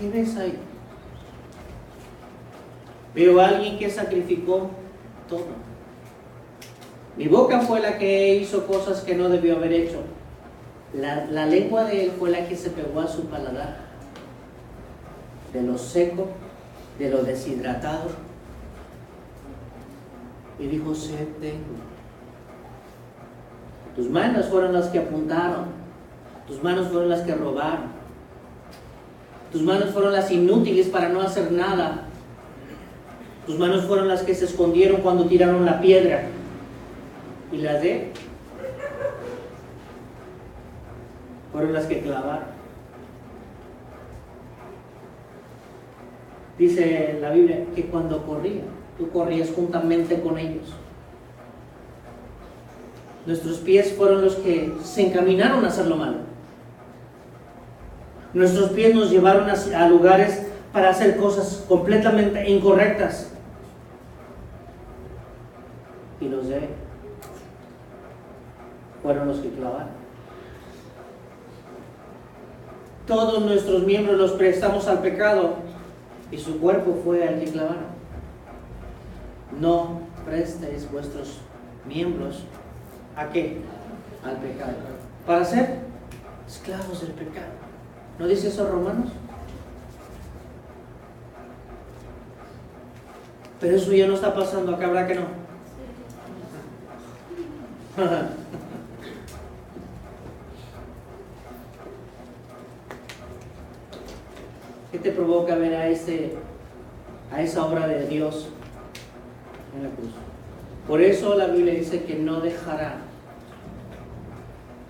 A: ¿Qué ves ahí? Veo a alguien que sacrificó todo. Mi boca fue la que hizo cosas que no debió haber hecho. La lengua de él fue la que se pegó a su paladar. De lo seco, de lo deshidratado. Y dijo: sed tengo. Tus manos fueron las que apuntaron. Tus manos fueron las que robaron. Tus manos fueron las inútiles para no hacer nada. Tus manos fueron las que se escondieron cuando tiraron la piedra. Y las de él fueron las que clavaron. Dice la Biblia que cuando corría, tú corrías juntamente con ellos. Nuestros pies fueron los que se encaminaron a hacer lo malo. Nuestros pies nos llevaron a lugares para hacer cosas completamente incorrectas. Y los de él fueron los que clavaron. Todos nuestros miembros los prestamos al pecado y su cuerpo fue al que clavaron. No prestéis vuestros miembros ¿a qué? Al pecado, para ser esclavos del pecado. ¿No dice eso Romanos? Pero eso ya no está pasando acá, ¿verdad que no? ¿Qué te provoca ver a esa obra de Dios en la cruz? Por eso la Biblia dice que no dejará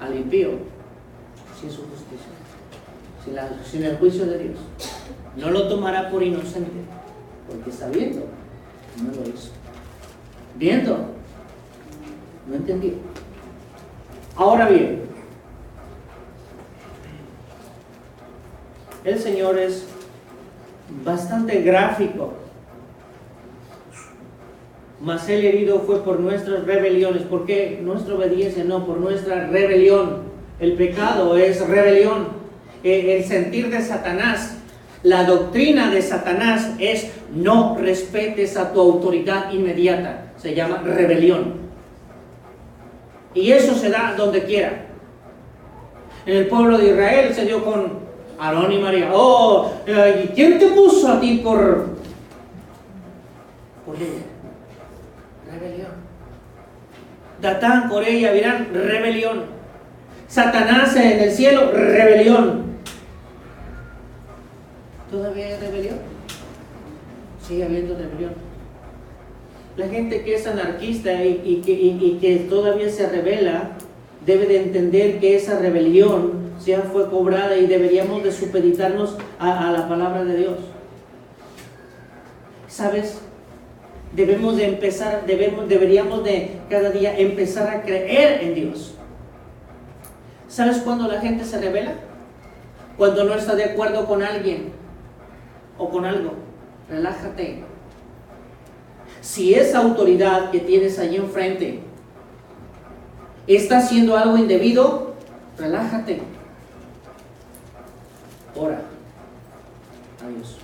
A: al impío sin su justicia, sin el juicio de Dios. No lo tomará por inocente, porque sabiendo, no lo hizo. Viendo, no entendió. Ahora bien, el Señor es bastante gráfico. Mas el herido fue por nuestras rebeliones. ¿Por qué? Nuestra obediencia, no, por nuestra rebelión. El pecado es rebelión. El sentir de Satanás, la doctrina de Satanás es: no respetes a tu autoridad inmediata. Se llama rebelión. Y eso se da donde quiera. En el pueblo de Israel se dio con Aarón y María. Oh, ¿quién te puso a ti por ella? Rebelión. Datán, Coré y Abirán, rebelión. Satanás en el cielo, rebelión. ¿Todavía hay rebelión? Sigue habiendo rebelión. La gente que es anarquista y que todavía se rebela debe de entender que esa rebelión ya fue cobrada y deberíamos de supeditarnos a la palabra de Dios. ¿Sabes? Deberíamos de cada día empezar a creer en Dios. ¿Sabes cuándo la gente se rebela? Cuando no está de acuerdo con alguien o con algo. Relájate. Si esa autoridad que tienes allí enfrente está haciendo algo indebido, relájate. Ora a Dios.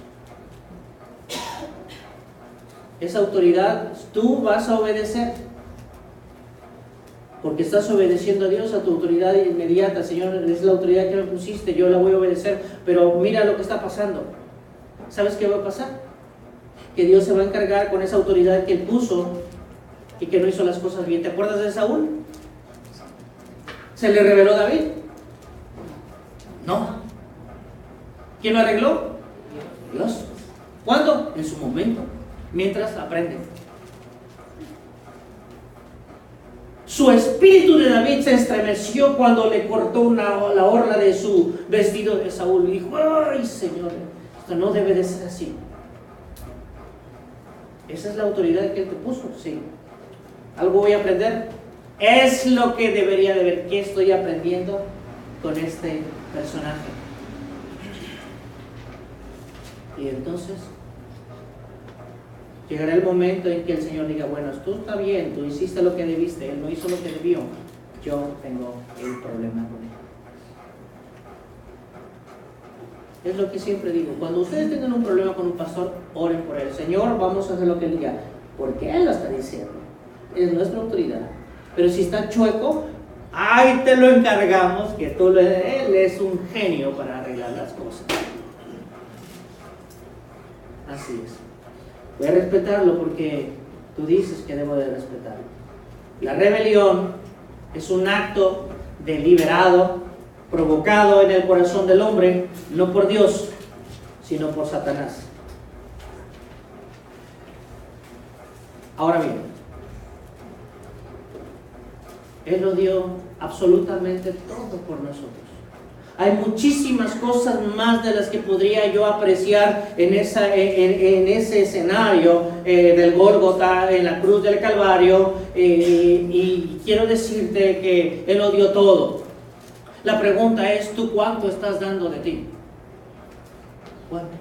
A: Esa autoridad tú vas a obedecer. porque estás obedeciendo a Dios, a tu autoridad inmediata. Señor, es la autoridad que me pusiste, yo la voy a obedecer, pero mira lo que está pasando. ¿Sabes qué va a pasar? Que Dios se va a encargar con esa autoridad que Él puso y que no hizo las cosas bien. ¿Te acuerdas de Saúl? ¿Se le reveló David? No. ¿Quién lo arregló? Dios. ¿Cuándo? En su momento, mientras aprende. Su espíritu de David se estremeció cuando le cortó la orla de su vestido de Saúl y dijo: ¡ay, Señor! Esto no debe de ser así. Esa es la autoridad que Él te puso, sí. ¿Algo voy a aprender? Es lo que debería de ver. ¿Qué estoy aprendiendo con este personaje? Y entonces llegará el momento en que el Señor diga: bueno, tú está bien, tú hiciste lo que debiste, Él no hizo lo que debió, yo tengo el problema con Él. Es lo que siempre digo: cuando ustedes tengan un problema con un pastor, oren por él. Señor, vamos a hacer lo que Él diga, porque Él lo está diciendo, es nuestra autoridad. Pero si está chueco, ahí te lo encargamos, que Él es un genio para arreglar las cosas. Así es. Voy a respetarlo porque tú dices que debo de respetarlo. La rebelión es un acto deliberado, provocado en el corazón del hombre, no por Dios, sino por Satanás. Ahora bien, Él lo dio absolutamente todo por nosotros. Hay muchísimas cosas más de las que podría yo apreciar en ese escenario del Gólgota, en la cruz del Calvario, y quiero decirte que Él lo dio todo. La pregunta es: ¿tú cuánto estás dando de ti? ¿Cuánto?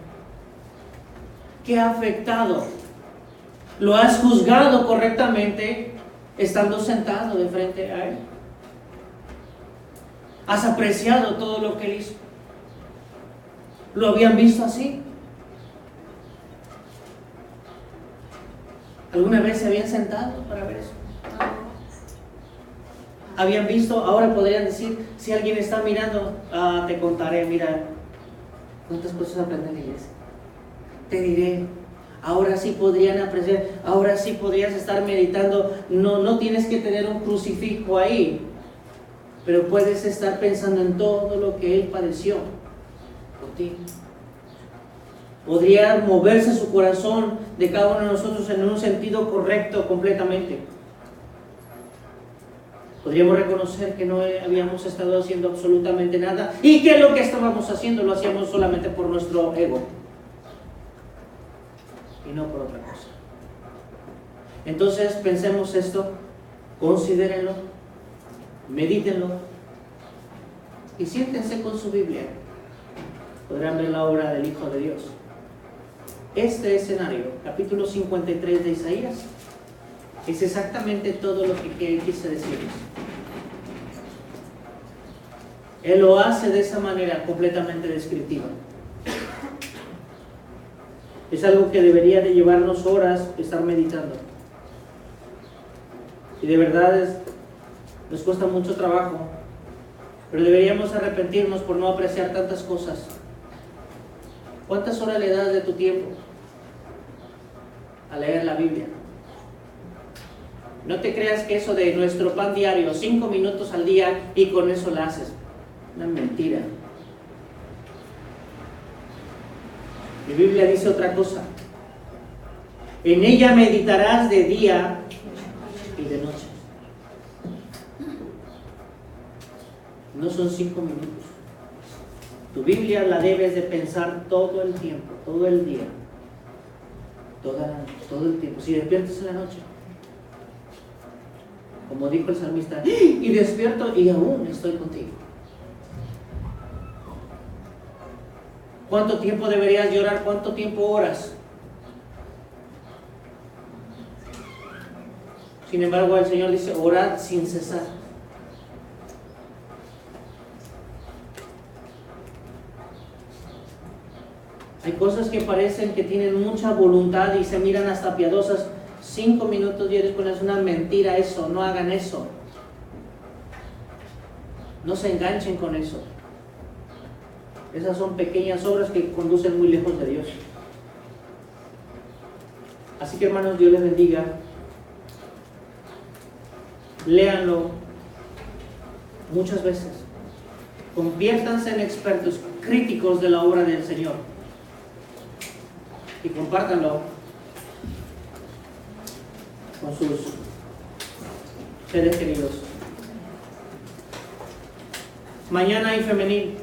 A: ¿Qué ha afectado? ¿Lo has juzgado correctamente estando sentado de frente a Él? ¿Has apreciado todo lo que Él hizo? ¿Lo habían visto así? ¿Alguna vez se habían sentado para ver eso? ¿Habían visto? Ahora podrían decir, si alguien está mirando: te contaré, mira cuántas cosas aprendí en la iglesia. Te diré. Ahora sí podrían apreciar, ahora sí podrías estar meditando. No tienes que tener un crucifijo ahí, pero puedes estar pensando en todo lo que Él padeció por ti. Podría moverse su corazón de cada uno de nosotros en un sentido correcto completamente. Podríamos reconocer que no habíamos estado haciendo absolutamente nada y que lo que estábamos haciendo lo hacíamos solamente por nuestro ego y no por otra cosa. Entonces pensemos esto, considérenlo, medítenlo y siéntense con su Biblia. Podrán ver la obra del Hijo de Dios. Este escenario, capítulo 53 de Isaías, es exactamente todo lo que Él quise decirnos. Él lo hace de esa manera completamente descriptiva. Es algo que debería de llevarnos horas estar meditando. Y de verdad nos cuesta mucho trabajo, pero deberíamos arrepentirnos por no apreciar tantas cosas. ¿Cuántas horas le das de tu tiempo a leer la Biblia? No te creas que eso de nuestro pan diario, 5 minutos al día y con eso la haces. Una mentira. Mi Biblia dice otra cosa: en ella meditarás de día y de noche. No son 5 minutos. Tu Biblia la debes de pensar todo el tiempo, todo el día, todo el tiempo. Si despiertas en la noche, como dijo el salmista, y despierto y aún estoy contigo. ¿Cuánto tiempo deberías llorar? ¿Cuánto tiempo oras? Sin embargo, el Señor dice: orad sin cesar. Hay cosas que parecen que tienen mucha voluntad y se miran hasta piadosas. 5 minutos y eres con eso. Una mentira eso, no hagan eso. No se enganchen con eso. Esas son pequeñas obras que conducen muy lejos de Dios. Así que, hermanos, Dios les bendiga. Léanlo muchas veces. Conviértanse en expertos críticos de la obra del Señor. Y compártanlo con sus seres queridos. Mañana hay femenil.